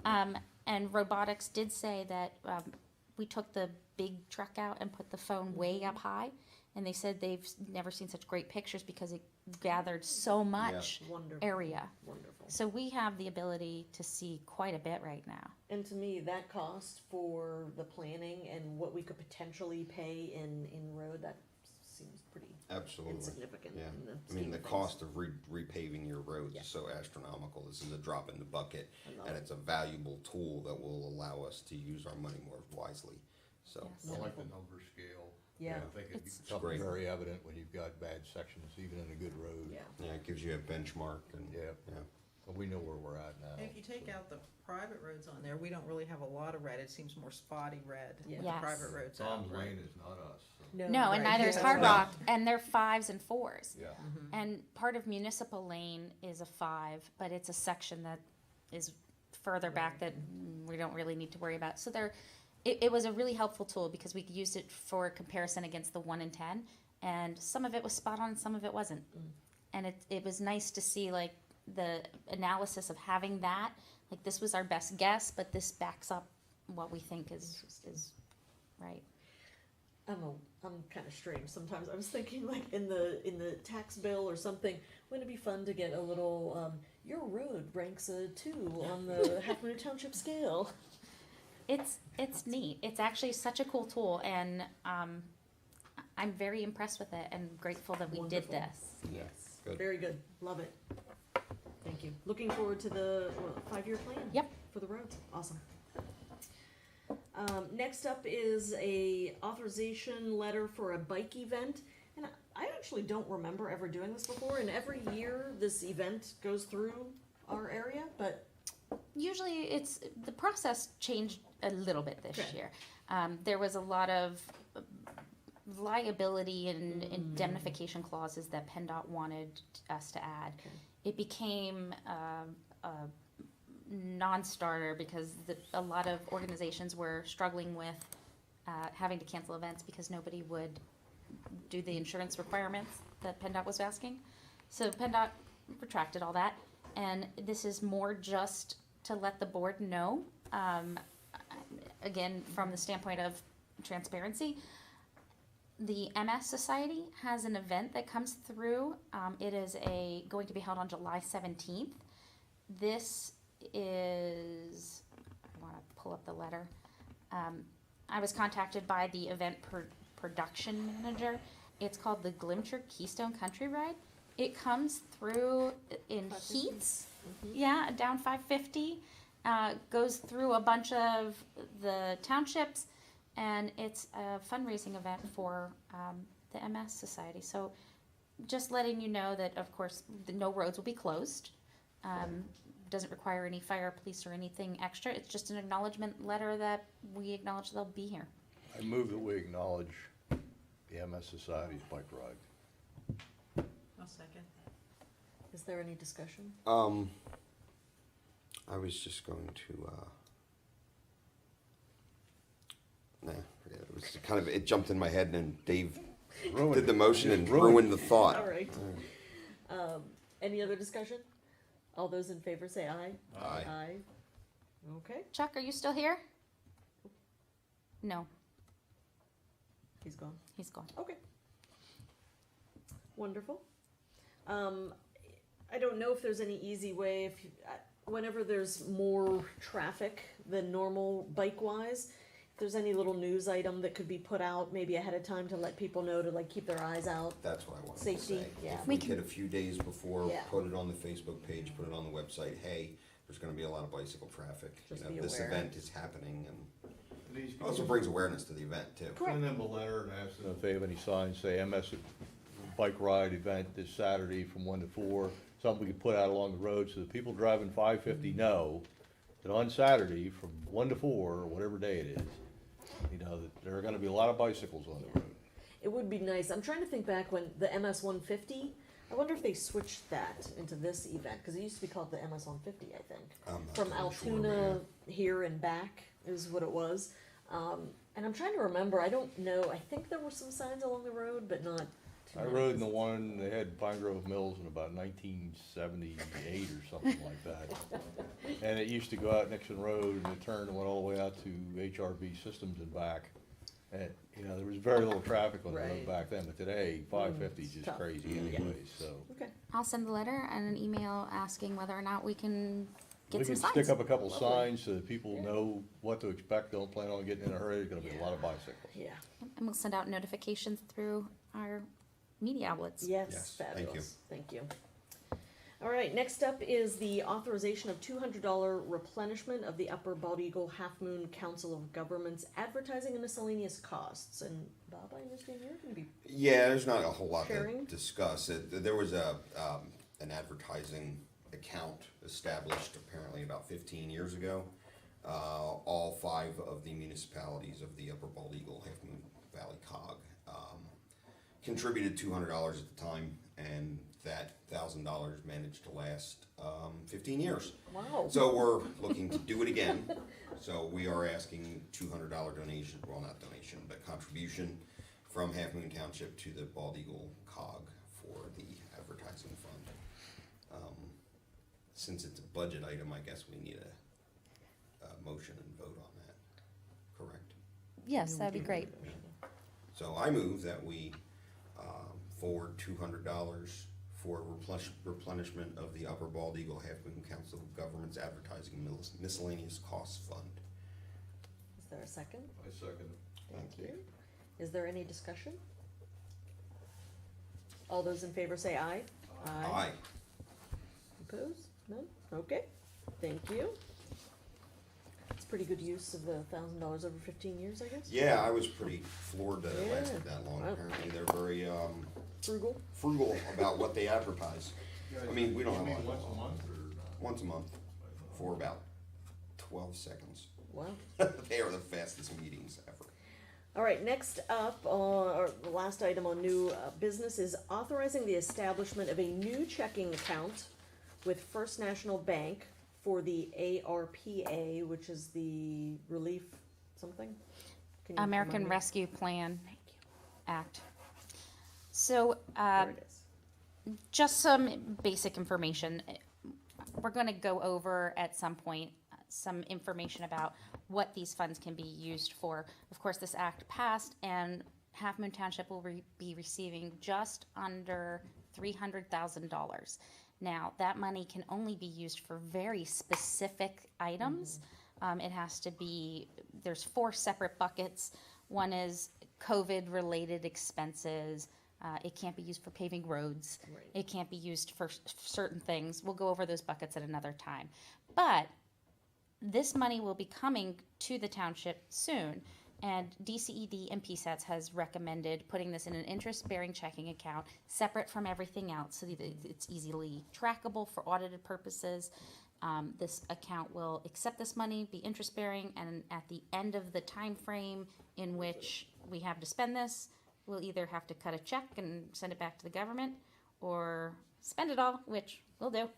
And robotics did say that we took the big truck out and put the phone way up high, and they said they've never seen such great pictures because it gathered so much Wonderful. area. Wonderful. So we have the ability to see quite a bit right now. And to me, that cost for the planning and what we could potentially pay in road, that seems pretty Absolutely. insignificant. Yeah. in the I scheme mean, the of things. cost of repaving your roads Yeah. is so astronomical. This is a drop in the bucket, I love and it. it's a valuable tool that will allow us to use our money more wisely. So, Yes. I like the number scale. Yeah. I think it It's- becomes Great. very evident when you've got bad sections, even in a good road. Yeah. yeah, it gives you a benchmark, and Yeah. yeah. But we know where we're at now. And if you take out the private roads on there, we don't really have a lot of red. It seems more spotty red Yeah. with Yes. the private roads Tom's out. Lane is not us, so, No, and right. neither is Yeah. Hard No. Rock, and they're 5s and 4s. yeah. And part of Municipal Lane is a 5, but it's a section that is further back that we don't really need to worry about. So it was a really helpful tool because we used it for comparison against the 1 and 10, and some of it was spot on, some of it wasn't. And it was nice to see like the analysis of having that, like this was our best guess, but this backs up what we think is right. I'm kind of strange sometimes. I was thinking like in the tax bill or something, wouldn't it be fun to get a little, your road ranks a 2 on the Halfmoon Township scale? It's neat. It's actually such a cool tool, and I'm very impressed with it and grateful that we Wonderful. did this. Yes, Good. very good. Love it. Thank you. Looking forward to the 5-year plan. Yep. For the roads. Awesome. Next up is a authorization letter for a bike event, and I actually don't remember ever doing this before. And every year this event goes through our area, but Usually the process changed a little bit this Okay. year. There was a lot of liability and indemnification clauses that PennDOT wanted us to add. Okay. It became a non-starter because a lot of organizations were struggling with having to cancel events because nobody would do the insurance requirements that PennDOT was asking. So PennDOT retracted all that, and this is more just to let the board know, again, from the standpoint of transparency. The MS Society has an event that comes through. It is going to be held on July 17th. This is, I want to pull up the letter. I was contacted by the event production manager. It's called the Glimcher Keystone Country Ride. It comes through in 550? heats, yeah, down 550, goes through a bunch of the townships, and it's a fundraising event for the MS Society. So just letting you know that, of course, no roads will be closed. Doesn't require any fire, police, or anything extra. It's just an acknowledgement letter that we acknowledge they'll be here. I move that we acknowledge the MS Society's bike ride. I'll second. is there any discussion? I was just going to, nah, forget it. It was kind of, it jumped in my head and then Dave did the motion and ruined the thought. All right. Any other discussion? All those in favor say aye. Aye. Aye. Okay, Chuck, are you still here? No, he's gone. he's gone. Okay. Wonderful. I don't know if there's any easy way, whenever there's more traffic than normal bike-wise, if there's any little news item that could be put out maybe ahead of time to let people know to like keep their eyes out. That's what I wanted to Safety, say. yeah. If We we can- could a few days before, Yeah. put it on the Facebook page, put it on the website, hey, there's gonna be a lot of bicycle traffic. Just You be know, this aware. event is happening and These also brings awareness to the event too. Send them a letter and ask them if they have any signs, say MS bike ride event this Saturday from 1 to 4, something we could put out along the road so that people driving 550 know that on Saturday from 1 to 4, or whatever day it is, you know, that there are gonna be a lot of bicycles on the road. It would be nice. I'm trying to think back when the MS 150, I wonder if they switched that into this event, because it used to be called the MS 150, I think. I'm not From really sure, Altoona here and back is what it was. And I'm trying to remember, I don't know, I think there were some signs along the road, but not too I many. rode in the one, they had Pine Grove Mills in about 1978 or something like that. And it used to go out Nixon Road and it turned and went all the way out to HRB Systems and back. And, you know, there was very little traffic on the Right. road back then, but today, 550 is just tough. crazy anyways, so. Okay, I'll send a letter and an email asking whether or not we can get We some can signs. stick up a couple Lovely. signs so that people Yeah. know what to expect, don't plan on getting in a hurry, there's gonna be a lot of bicycles. yeah. And we'll send out notifications through our media outlets. Yes, Yes, thank you. fabulous. Thank you. All right, next up is the authorization of $200 replenishment of the Upper Bald Eagle Half Moon Council of Governments advertising and miscellaneous costs. And Bob, I understand you're gonna be, Yeah, there's not a whole lot Sharing? to discuss. There was an advertising account established apparently about 15 years ago. All 5 of the municipalities of the Upper Bald Eagle Half Moon Valley COG contributed $200 at the time, and that $1,000 managed to last 15 years. wow. So we're looking to do it again. So we are asking $200 donation, well, not donation, but contribution from Halfmoon Township to the Bald Eagle COG for the advertising fund. Since it's a budget item, I guess we need a motion and vote on that, correct? Yes, that'd be great. So I move that we forward $200 for replenishment of the Upper Bald Eagle Halfmoon Council of Governments Advertising Miscellaneous Costs Fund. Is there a second? I second. Thank you. Is there any discussion? All those in favor say aye. Aye. Opposed? None? Okay, thank you. It's pretty good use of the $1,000 over 15 years, I guess? Yeah, I was pretty floored that it Yeah. lasted that long. Wow. Apparently, they're very Frugal? frugal about what they advertise. I mean, we don't have a lot. Once a month or not? Once a month for about 12 seconds. Wow. They are the fastest meetings ever. All right, next up, or the last item on new business is authorizing the establishment of a new checking account with First National Bank for the ARPA, which is the relief something? Can you American remind me? Rescue Plan Act. So, There it is. just some basic information. We're going to go over at some point some information about what these funds can be used for. Of course, this act passed, and Halfmoon Township will be receiving just under $300,000. Now, that money can only be used for very specific items. It has to be, there's 4 separate buckets. One is COVID-related expenses. It can't be used for paving roads. Right. It can't be used for certain things. We'll go over those buckets at another time. But this money will be coming to the township soon, and DCED and PSATS has recommended putting this in an interest-bearing checking account separate from everything else so that it's easily trackable for audited purposes. This account will accept this money, be interest-bearing, and at the end of the time frame in which we have to spend this, we'll either have to cut a check and send it back to the government or spend it all, which we'll do.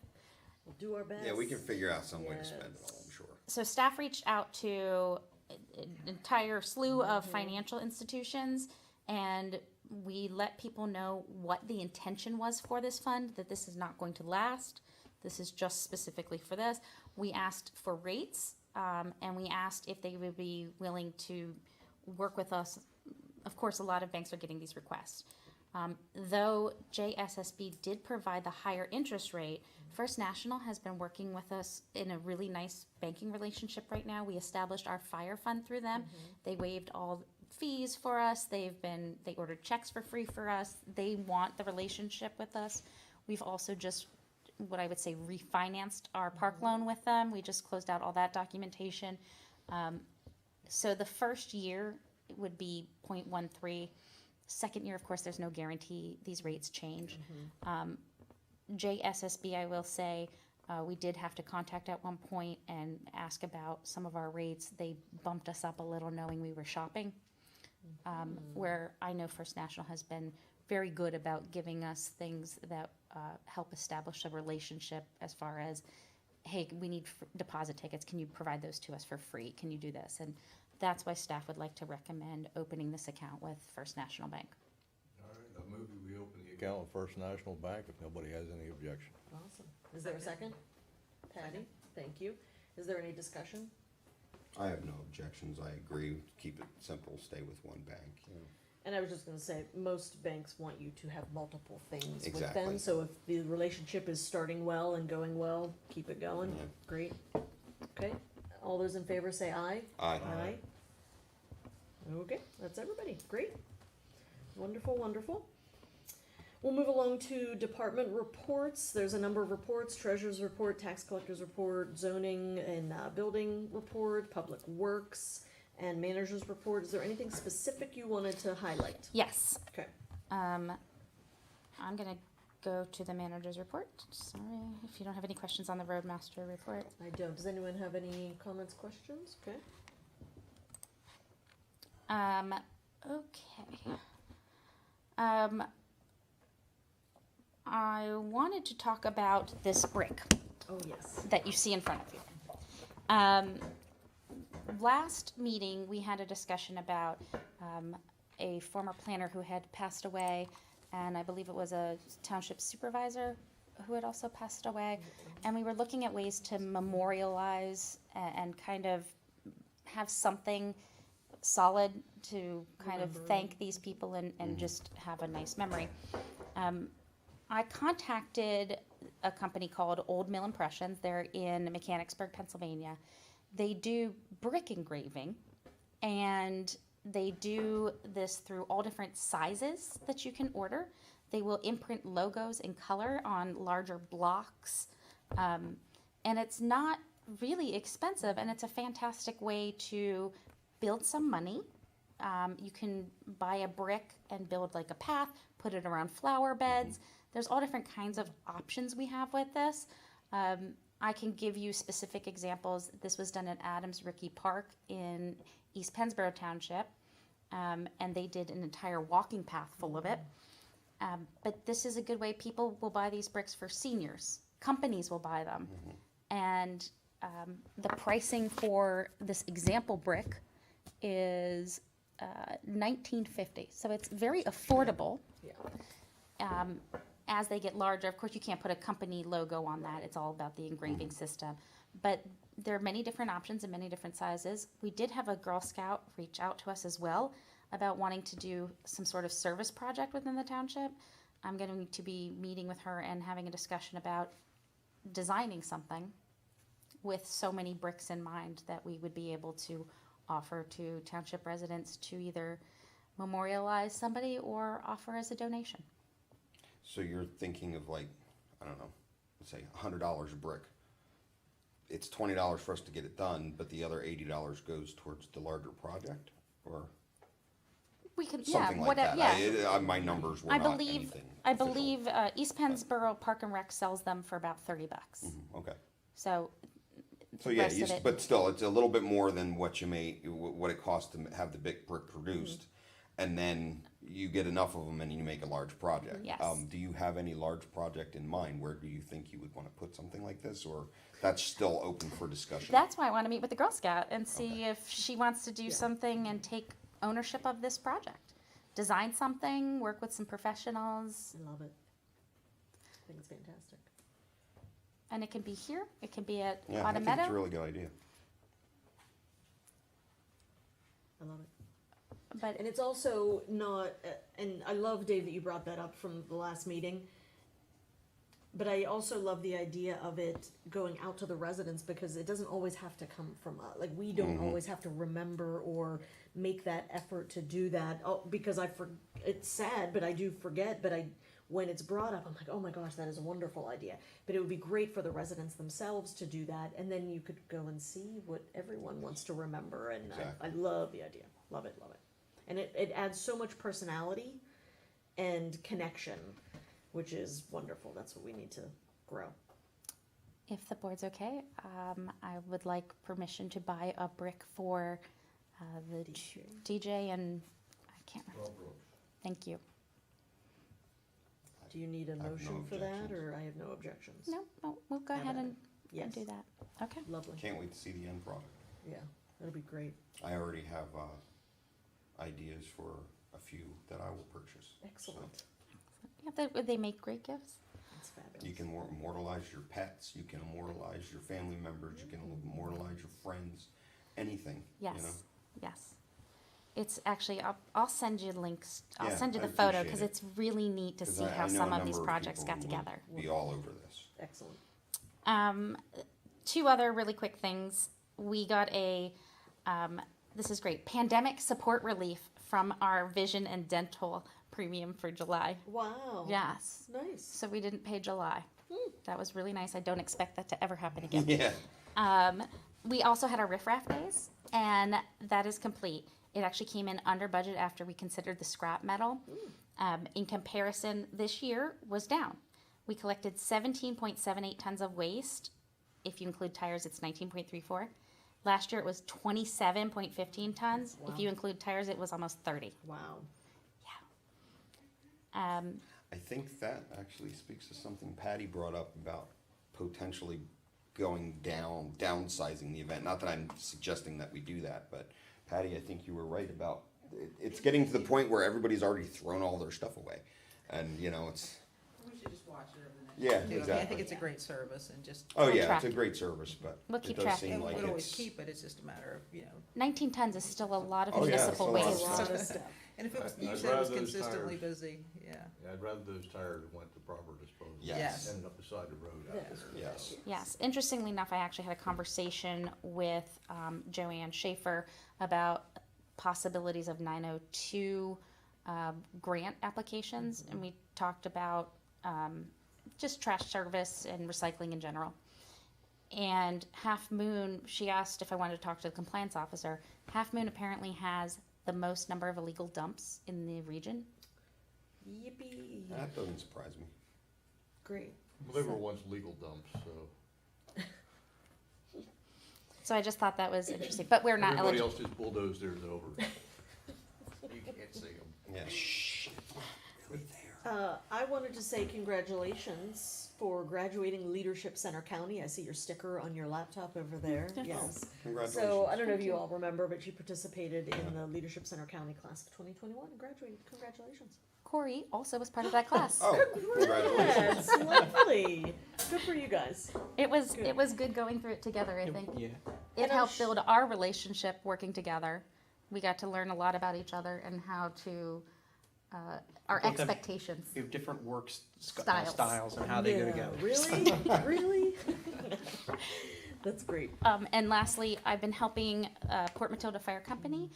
We'll do our best. Yeah, we can figure out some way to Yes. spend it all, I'm sure. So staff reached out to an entire slew of financial institutions, and we let people know what the intention was for this fund, that this is not going to last. This is just specifically for this. We asked for rates, and we asked if they would be willing to work with us. Of course, a lot of banks are getting these requests. Though JSSB did provide the higher interest rate, First National has been working with us in a really nice banking relationship right now. We established our fire fund through them. They waived all fees for us. They ordered checks for free for us. They want the relationship with us. We've also just, what I would say, refinanced our park loan with them. We just closed out all that documentation. So the first year would be 0.13. Second year, of course, there's no guarantee. These rates change. JSSB, I will say, we did have to contact at one point and ask about some of our rates. They bumped us up a little knowing we were shopping, where I know First National has been very good about giving us things that help establish a relationship as far as, hey, we need deposit tickets. Can you provide those to us for free? Can you do this? And that's why staff would like to recommend opening this account with First National Bank. All right, I move that we open the account with First National Bank if nobody has any objection. Awesome. Is there a second? Patty, thank you. Is there any discussion? I have no objections. I agree. Keep it simple. Stay with one bank. And I was just gonna say, most banks want you to have multiple things with Exactly. them, so if the relationship is starting well and going well, keep it going. Yeah. Great. Okay, all those in favor say aye. Aye. Aye. Okay, that's everybody. Great. Wonderful, wonderful. We'll move along to department reports. There's a number of reports: treasurer's report, tax collector's report, zoning and building report, public works, and manager's report. Is there anything specific you wanted to highlight? Yes. Okay. I'm gonna go to the manager's report. Sorry if you don't have any questions on the roadmaster report. I don't. Does anyone have any comments, questions? Okay. Okay. I wanted to talk about this brick Oh, yes. that you see in front of you. Last meeting, we had a discussion about a former planner who had passed away, and I believe it was a township supervisor who had also passed away. And we were looking at ways to memorialize and kind of have something solid to kind of Remember. thank these people and just have a nice memory. I contacted a company called Old Mill Impressions. They're in Mechanicsburg, Pennsylvania. They do brick engraving, and they do this through all different sizes that you can order. They will imprint logos in color on larger blocks, and it's not really expensive, and it's a fantastic way to build some money. You can buy a brick and build like a path, put it around flower beds. There's all different kinds of options we have with this. I can give you specific examples. This was done at Adams Rickey Park in East Pennsboro Township, and they did an entire walking path full of it. But this is a good way. People will buy these bricks for seniors. Companies will buy them. And the pricing for this example brick is $19.50. So it's very affordable. Yeah. As they get larger, of course, you can't put a company logo on that. It's all about the engraving system. But there are many different options and many different sizes. We did have a Girl Scout reach out to us as well about wanting to do some sort of service project within the township. I'm going to be meeting with her and having a discussion about designing something with so many bricks in mind that we would be able to offer to township residents to either memorialize somebody or offer as a donation. So you're thinking of like, I don't know, let's say $100 a brick. It's $20 for us to get it done, but the other $80 goes towards the larger project, or We can, something like whatever, that. My numbers were I not believe, anything I official. believe East Pennsboro Park and Rec sells them for about $30. Okay. So, So the yeah, rest of it- but still, it's a little bit more than what you what it costs to have the big brick produced, and then you get enough of them and you make a large project. Yes. Do you have any large project in mind? Where do you think you would want to put something like this, or that's still open for discussion? that's why I want to meet with the Girl Scout and see if she wants to do something and take ownership of this project. Design something, work with some professionals, I love it. I think it's fantastic. and it can be here, it can be at Yeah, I Autumn think it's a Meadow. really good idea. I love it. But And it's also not, and I love, Dave, that you brought that up from the last meeting. But I also love the idea of it going out to the residents, because it doesn't always have to come from us. Like, we don't always have to remember or make that effort to do that. Oh, because it's sad, but I do forget. But when it's brought up, I'm like, oh my gosh, that is a wonderful idea. But it would be great for the residents themselves to do that, and then you could go and see what everyone wants to remember. And Exactly. I love the idea. Love it, love it. And it adds so much personality and connection, which is wonderful. That's what we need to grow. if the board's okay, I would like permission to buy a brick for the DJ and I can't remember. Thank you. Do you need a I have no motion for that, objections. or I have no objections? No, we'll go Have ahead at and Yes, do that. Okay. lovely. Can't wait to see the end product. Yeah, that'll be great. I already have ideas for a few that I will purchase. Excellent. Yeah, they make great gifts. That's fabulous. You can immortalize your pets, you can immortalize your family members, you can immortalize your friends, anything, Yes. you know? Yes. It's actually, I'll send you links. I'll Yeah, send you I the photo appreciate because it. it's really neat to 'Cause see I how know a some of number these projects people got who together. would be all over this. Excellent. Two other really quick things. We got this is great, pandemic support relief from our vision and dental premium for July. Wow. Yes. Nice. So we didn't pay July. That was really nice. I don't expect that to ever happen again. Yeah. We also had our riffraff days, and that is complete. It actually came in under budget after we considered the scrap metal. In comparison, this year was down. We collected 17.78 tons of waste. If you include tires, it's 19.34. Last year it was 27.15 tons. Wow. If you include tires, it was almost 30. Wow. I think that actually speaks to something Patty brought up about potentially going down, downsizing the event. Not that I'm suggesting that we do that, but Patty, I think you were right about it's getting to the point where everybody's already thrown all their stuff away, and you know it's. We should just watch it over the next. Yeah, year, too. I mean, I exactly. think it's a great service and just, Oh, We'll yeah, track it's a it. great service, but We'll it keep does track. seem and like we'd always it's, keep it, it's just a matter of, 19 tons is still a lot of Oh, yeah, municipal it's a lot waste. of A lot of stuff. and if it was, I'd you said it was rather those consistently tires- busy, yeah. Yeah, I'd rather those tires went to proper disposal. Yes. Ended up beside the road out there. yes. Yes, interestingly enough, I actually had a conversation with Joanne Schaefer about possibilities of 902 grant applications, and we talked about just trash service and recycling in general. And Halfmoon, she asked if I wanted to talk to the compliance officer. Halfmoon apparently has the most number of illegal dumps in the region. Yippee. That doesn't surprise me. Great. Well, they were once legal dumps, so So I just thought that was interesting, but we're not everybody eligible. else just bulldozed theirs over. You can't see them. Yeah. Shh. Really there. I wanted to say congratulations for graduating Leadership Center County. I see your sticker on your laptop over there. Yes. Congratulations. So I don't know if you all remember, but she participated in the Leadership Center County class of 2021 and graduated. Congratulations. Corey also was part of that class. Oh, congratulations. That's lovely. Good for you guys. It was good going through it together, I think. Yeah. It And I'm helped build our relationship working together. We got to learn a lot about each other and how to our Both have- expectations. We have different Styles. styles and how they go Yeah, together. Really? Really? That's great. And lastly, I've been helping Port Matilda Fire Company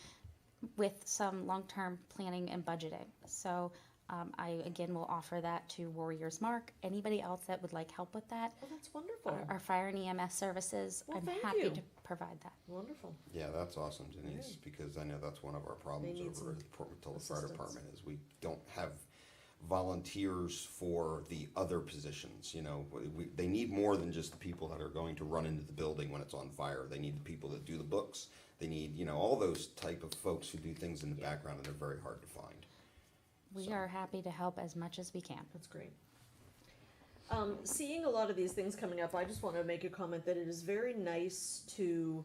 with some long-term planning and budgeting. So I again will offer that to Warriors Mark. Anybody else that would like help with that? Well, that's wonderful. Our fire and EMS services. Well, I'm thank happy you. to provide that. Wonderful. Yeah, that's awesome, Denise, because I know that's one of our problems need some over at the Port Matilda Fire assistance. Department is we don't have volunteers for the other positions, you know. They need more than just the people that are going to run into the building when it's on fire. They need the people that do the books. They need, you know, all those type of folks who do things in the background, and they're very hard to find. We are happy to help as much as we can. That's great. Seeing a lot of these things coming up, I just want to make a comment that it is very nice to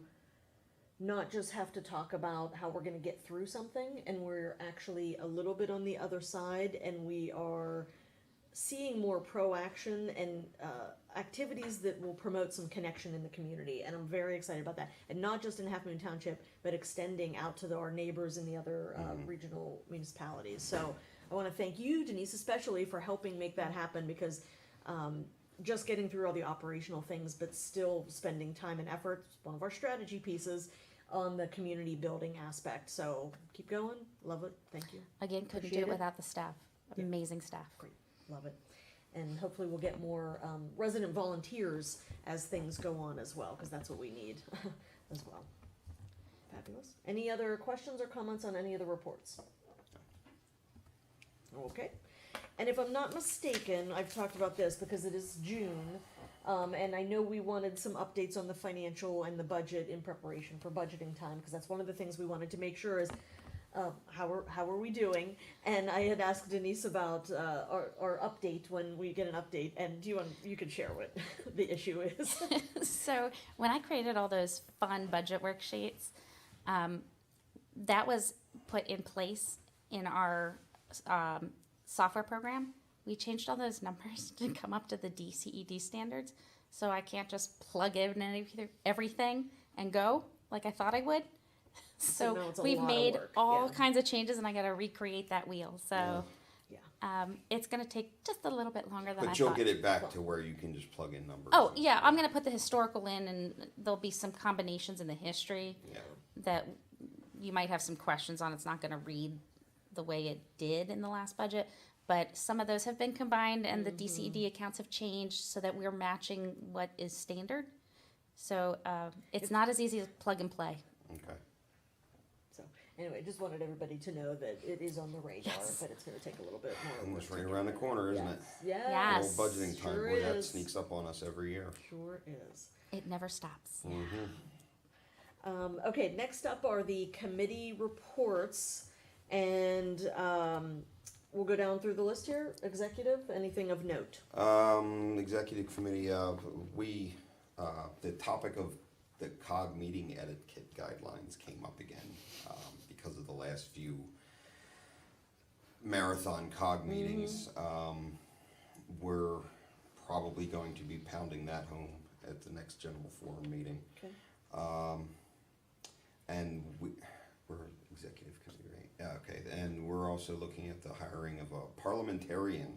not just have to talk about how we're going to get through something, and we're actually a little bit on the other side, and we are seeing more pro-action and activities that will promote some connection in the community, and I'm very excited about that. And not just in Halfmoon Township, but extending out to our neighbors in the other regional municipalities. So I want to thank you, Denise, especially for helping make that happen, because just getting through all the operational things, but still spending time and effort, one of our strategy pieces on the community building aspect. So keep going, love it, thank you. Again, couldn't do Appreciate it it. without the staff. Yeah. Amazing staff. Great, love it. And hopefully we'll get more resident volunteers as things go on as well, because that's what we need as well. Fabulous. Any other questions or comments on any of the reports? Okay. And if I'm not mistaken, I've talked about this because it is June, and I know we wanted some updates on the financial and the budget in preparation for budgeting time, because that's one of the things we wanted to make sure is how are we doing? And I had asked Denise about our update when we get an update, and you can share what the issue is. So when I created all those fun budget worksheets, that was put in place in our software program. We changed all those numbers to come up to the DCED standards, so I can't just plug in everything and go like I thought I would. So now So it's a we've lot of made work, all yeah. kinds of changes, and I got to recreate that wheel. So Yeah. it's going to take just a little bit longer than I But you'll thought. get it back to where you can just plug in numbers. Oh, and- yeah, I'm gonna put the historical in, and there'll be some combinations in the history Yeah. that you might have some questions on. It's not gonna read the way it did in the last budget, but some of those have been combined, and the DCED accounts have changed so that we're matching what is standard. So, it's not as easy as plug and play. Okay. So anyway, just wanted everybody to know that it is on the radar, but it's going to take a little bit more. Almost work right to around the get corner, there. isn't it? Yes. Yes. Little budgeting time, Sure boy, that is. sneaks up on us every year. Sure is. It never stops. Okay, next up are the committee reports, and we'll go down through the list here. Executive, anything of note? Executive committee, the topic of the COG meeting etiquette guidelines came up again, because of the last few marathon COG meetings. We're probably going to be pounding that home at the next general forum meeting. Okay. And we're executive committee, right? Yeah, okay, and we're also looking at the hiring of a parliamentarian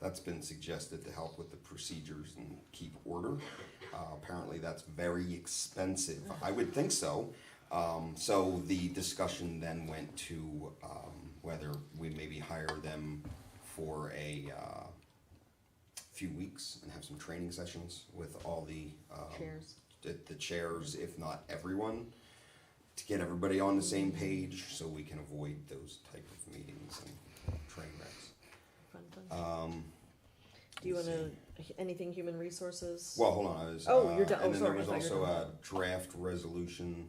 that's been suggested to help with the procedures and keep order. Apparently that's very expensive. I would think so. So the discussion then went to whether we maybe hire them for a few weeks and have some training sessions with all the Chairs. the chairs, if not everyone, to get everybody on the same page so we can avoid those type of meetings and train wrecks. Fun. Do you wanna, anything human resources? Well, hold on, I was, Oh, you're done. Oh, and then sorry, there was I thought you were also done. a draft resolution,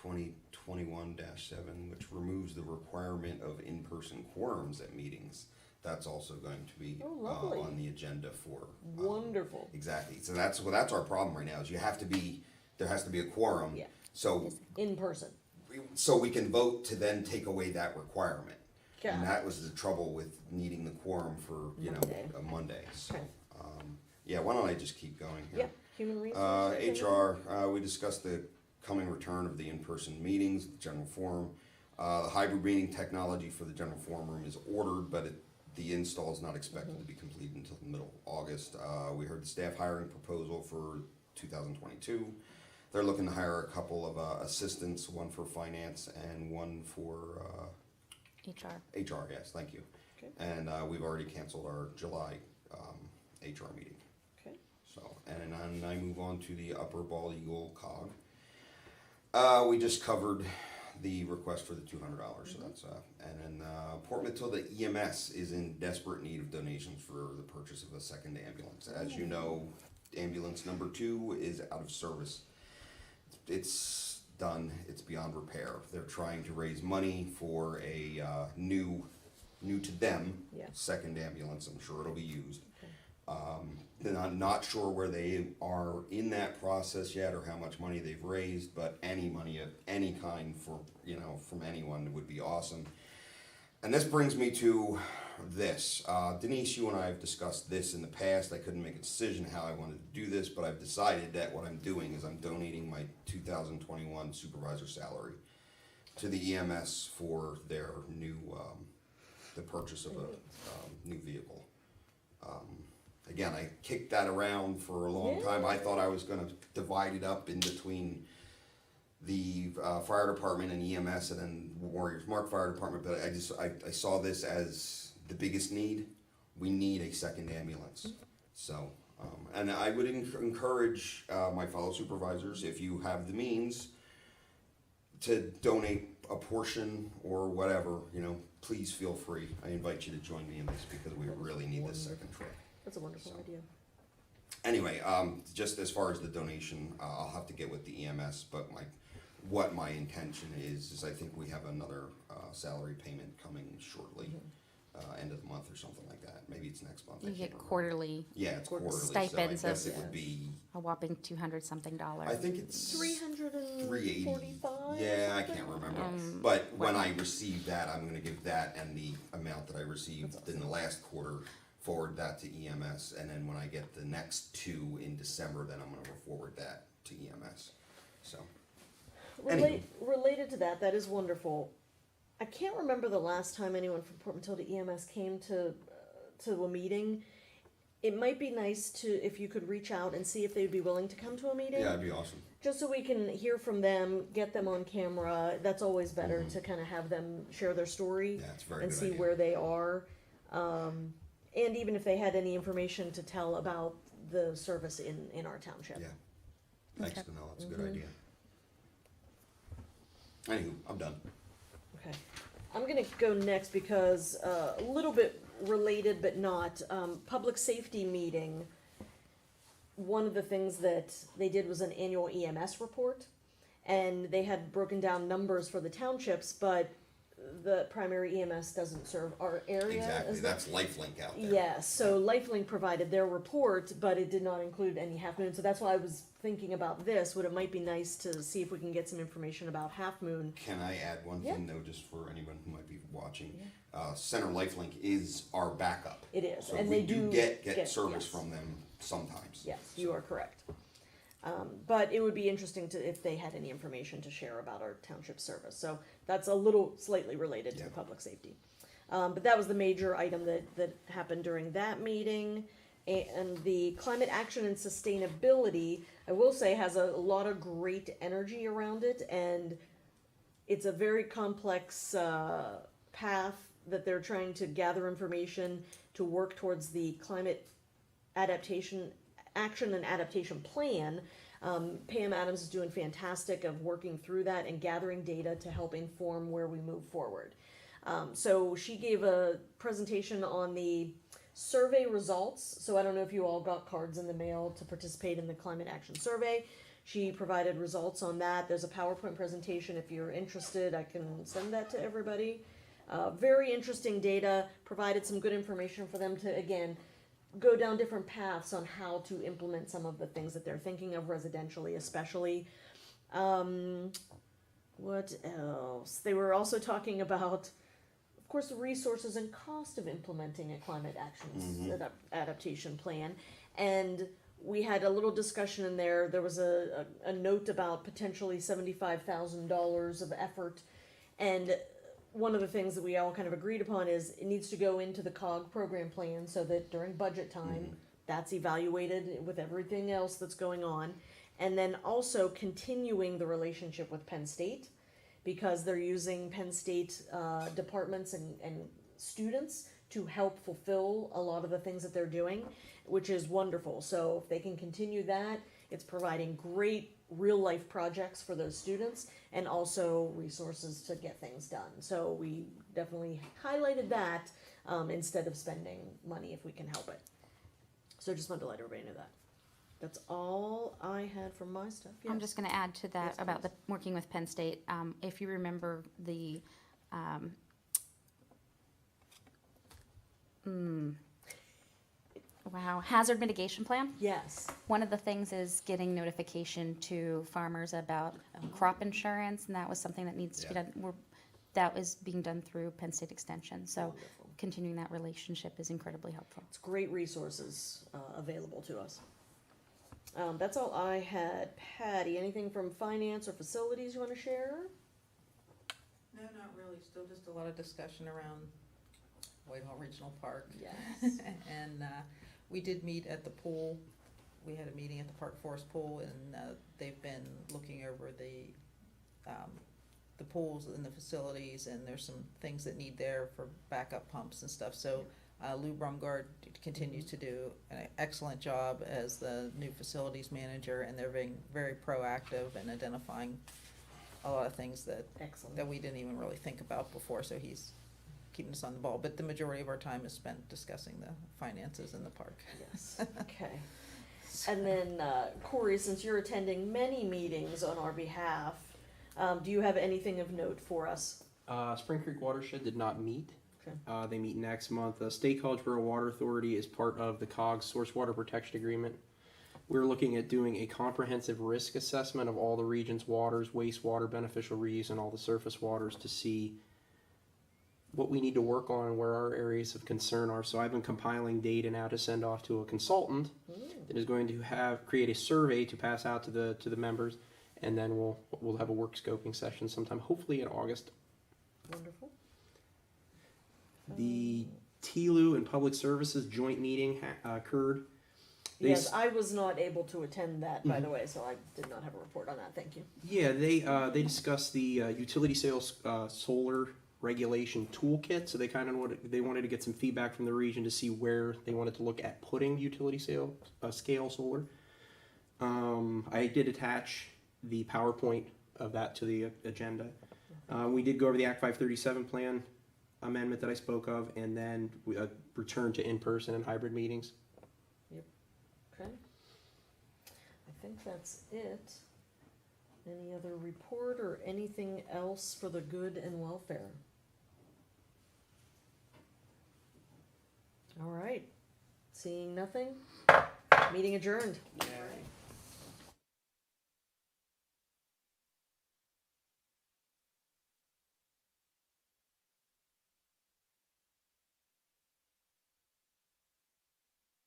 2021-7, which removes the requirement of in-person quorums at meetings. That's also going to be, Oh, lovely. on the agenda for. Wonderful. Exactly, so that's our problem right now, is there has to be a quorum. Yeah. So, In person. we can vote to then take away that requirement. And Got that it. was the trouble with needing the quorum for, Monday. a Monday, so. Okay. Yeah, why don't I just keep going here? Yep, human resources. HR, we discussed the coming return of the in-person meetings, the general forum. The hybrid meeting technology for the general forum room is ordered, but the install is not expected to be completed until the middle of August. We heard the staff hiring proposal for 2022. They're looking to hire a couple of assistants, one for finance and one for HR. HR, yes, thank you. Okay. And we've already canceled our July HR meeting. Okay. So, and then I move on to the Upper Bald Eagle cog. We just covered the request for the $200, so that's, and then Port Matilda EMS is in desperate need of donations for the purchase of a second ambulance. As you know, ambulance number 2 is out of service. It's done, it's beyond repair. They're trying to raise money for a new to them, Yeah. second ambulance. I'm sure it'll be used. Okay. Then I'm not sure where they are in that process yet or how much money they've raised, but any money of any kind for, from anyone would be awesome. And this brings me to this. Denise, you and I have discussed this in the past. I couldn't make a decision how I wanted to do this, but I've decided that what I'm doing is I'm donating my 2021 supervisor salary to the EMS for their new, the purchase of a new vehicle. Again, I kicked that around for a long time. I thought I was gonna divide it up in between the fire department and EMS and then Warriors Mark Fire Department, but I saw this as the biggest need. We need a second ambulance. So, and I would encourage my fellow supervisors, if you have the means, to donate a portion or whatever, please feel free. I invite you to join me in this because we really need this second truck. That's a wonderful So. idea. Anyway, just as far as the donation, I'll have to get with the EMS, but what my intention is I think we have another salary payment coming shortly, end of the month or something like that. Maybe it's next month. I You can't get remember. quarterly, Yeah, it's quarterly, stipends so I guess of- it would be, a whopping $200-something. I think it's 345. 380. Yeah, I can't remember. But when I receive that, I'm gonna give that and the amount that I received in the last quarter, forward that to EMS, and then when I get the next 2 in December, then I'm gonna forward that to EMS. So, Related to that, that is wonderful. I can't remember the last time anyone from Port Matilda EMS came to a meeting. It might be nice if you could reach out and see if they'd be willing to come to a meeting. yeah, it'd be awesome. Just so we can hear from them, get them on camera. That's always better to kind of have them share their story Yeah, it's a very and good see idea. where they are. And even if they had any information to tell about the service in our township. Yeah. Thanks, Okay. Danelle, that's a good idea. Anywho, I'm done. Okay. I'm gonna go next because a little bit related but not. Public safety meeting. One of the things that they did was an annual EMS report, and they had broken down numbers for the townships, but the primary EMS doesn't serve our area. Exactly, is that- that's Lifelink out there. Yeah, so Lifelink provided their report, but it did not include any Half Moon, so that's why I was thinking about this, it might be nice to see if we can get some information about Half Moon. Can I add one Yeah. thing though, just for anyone who might be watching? Center Lifelink is our backup. It It is, So and we they do get service yes. from them sometimes. Yes, you are correct. But it would be interesting if they had any information to share about our township service. So that's a little slightly related to the Yeah. public safety. But that was the major item that happened during that meeting. And the climate action and sustainability, I will say, has a lot of great energy around it. And it's a very complex path that they're trying to gather information to work towards the climate adaptation action and adaptation plan. Pam Adams is doing fantastic of working through that and gathering data to help inform where we move forward. So she gave a presentation on the survey results. So I don't know if you all got cards in the mail to participate in the climate action survey. She provided results on that. There's a PowerPoint presentation. If you're interested, I can send that to everybody. Very interesting data, provided some good information for them to, again, go down different paths on how to implement some of the things that they're thinking of residentially, especially. What else? They were also talking about, of course, the resources and cost of implementing a climate action adaptation plan. And we had a little discussion in there. There was a note about potentially $75,000 of effort. And one of the things that we all kind of agreed upon is it needs to go into the COG program plan so that during budget time, that's evaluated with everything else that's going on. And then also continuing the relationship with Penn State, because they're using Penn State departments and students to help fulfill a lot of the things that they're doing, which is wonderful. So if they can continue that, it's providing great real life projects for those students and also resources to get things done. So we definitely highlighted that instead of spending money if we can help it. So just wanted to let everybody know that. That's all I had from my stuff. Yes. I'm just going to add to that Yes, about please. the working with Penn State. If you remember the hazard mitigation plan. Yes. One of the things is getting notification to farmers about crop insurance, and that was something that needs to be done. That is being done through Penn State Extension. So Wonderful. continuing that relationship is incredibly helpful. It's great resources available to us. That's all I had. Patty, anything from finance or facilities you want to share? No, not really. Still just a lot of discussion around Whitehall Regional Park. Yes. And we did meet at the pool. We had a meeting at the Park Forest Pool, and they've been looking over the pools and the facilities, and there's some things that need there for backup pumps and stuff. So Lou Brumgard continues to do an excellent job as the new facilities manager, and they're being very proactive in identifying a lot of things that Excellent. we didn't even really think about before. So he's keeping us on the ball. But the majority of our time is spent discussing the finances in the park. Yes. Okay. And then Corey, since you're attending many meetings on our behalf, do you have anything of note for us? Spring Creek Watershed did not meet. Okay. They meet next month. The State College Borough Water Authority is part of the COGS Source Water Protection Agreement. We're looking at doing a comprehensive risk assessment of all the region's waters, wastewater, beneficial reuse, and all the surface waters to see what we need to work on and where our areas of concern are. So I've been compiling data now to send off to a consultant that is going to create a survey to pass out to the members, and then we'll have a work scoping session sometime, hopefully in August. Wonderful. The TLU and Public Services joint meeting occurred. Yes, I was not able to attend that, by the way, so I did not have a report on that. Thank you. Yeah, they discussed the utility sales solar regulation toolkit. So they wanted to get some feedback from the region to see where they wanted to look at putting utility scale solar. I did attach the PowerPoint of that to the agenda. We did go over the Act 537 plan amendment that I spoke of, and then we returned to in-person and hybrid meetings. Okay. I think that's it. Any other report or anything else for the good and welfare? All right. Seeing nothing, meeting adjourned. Yeah.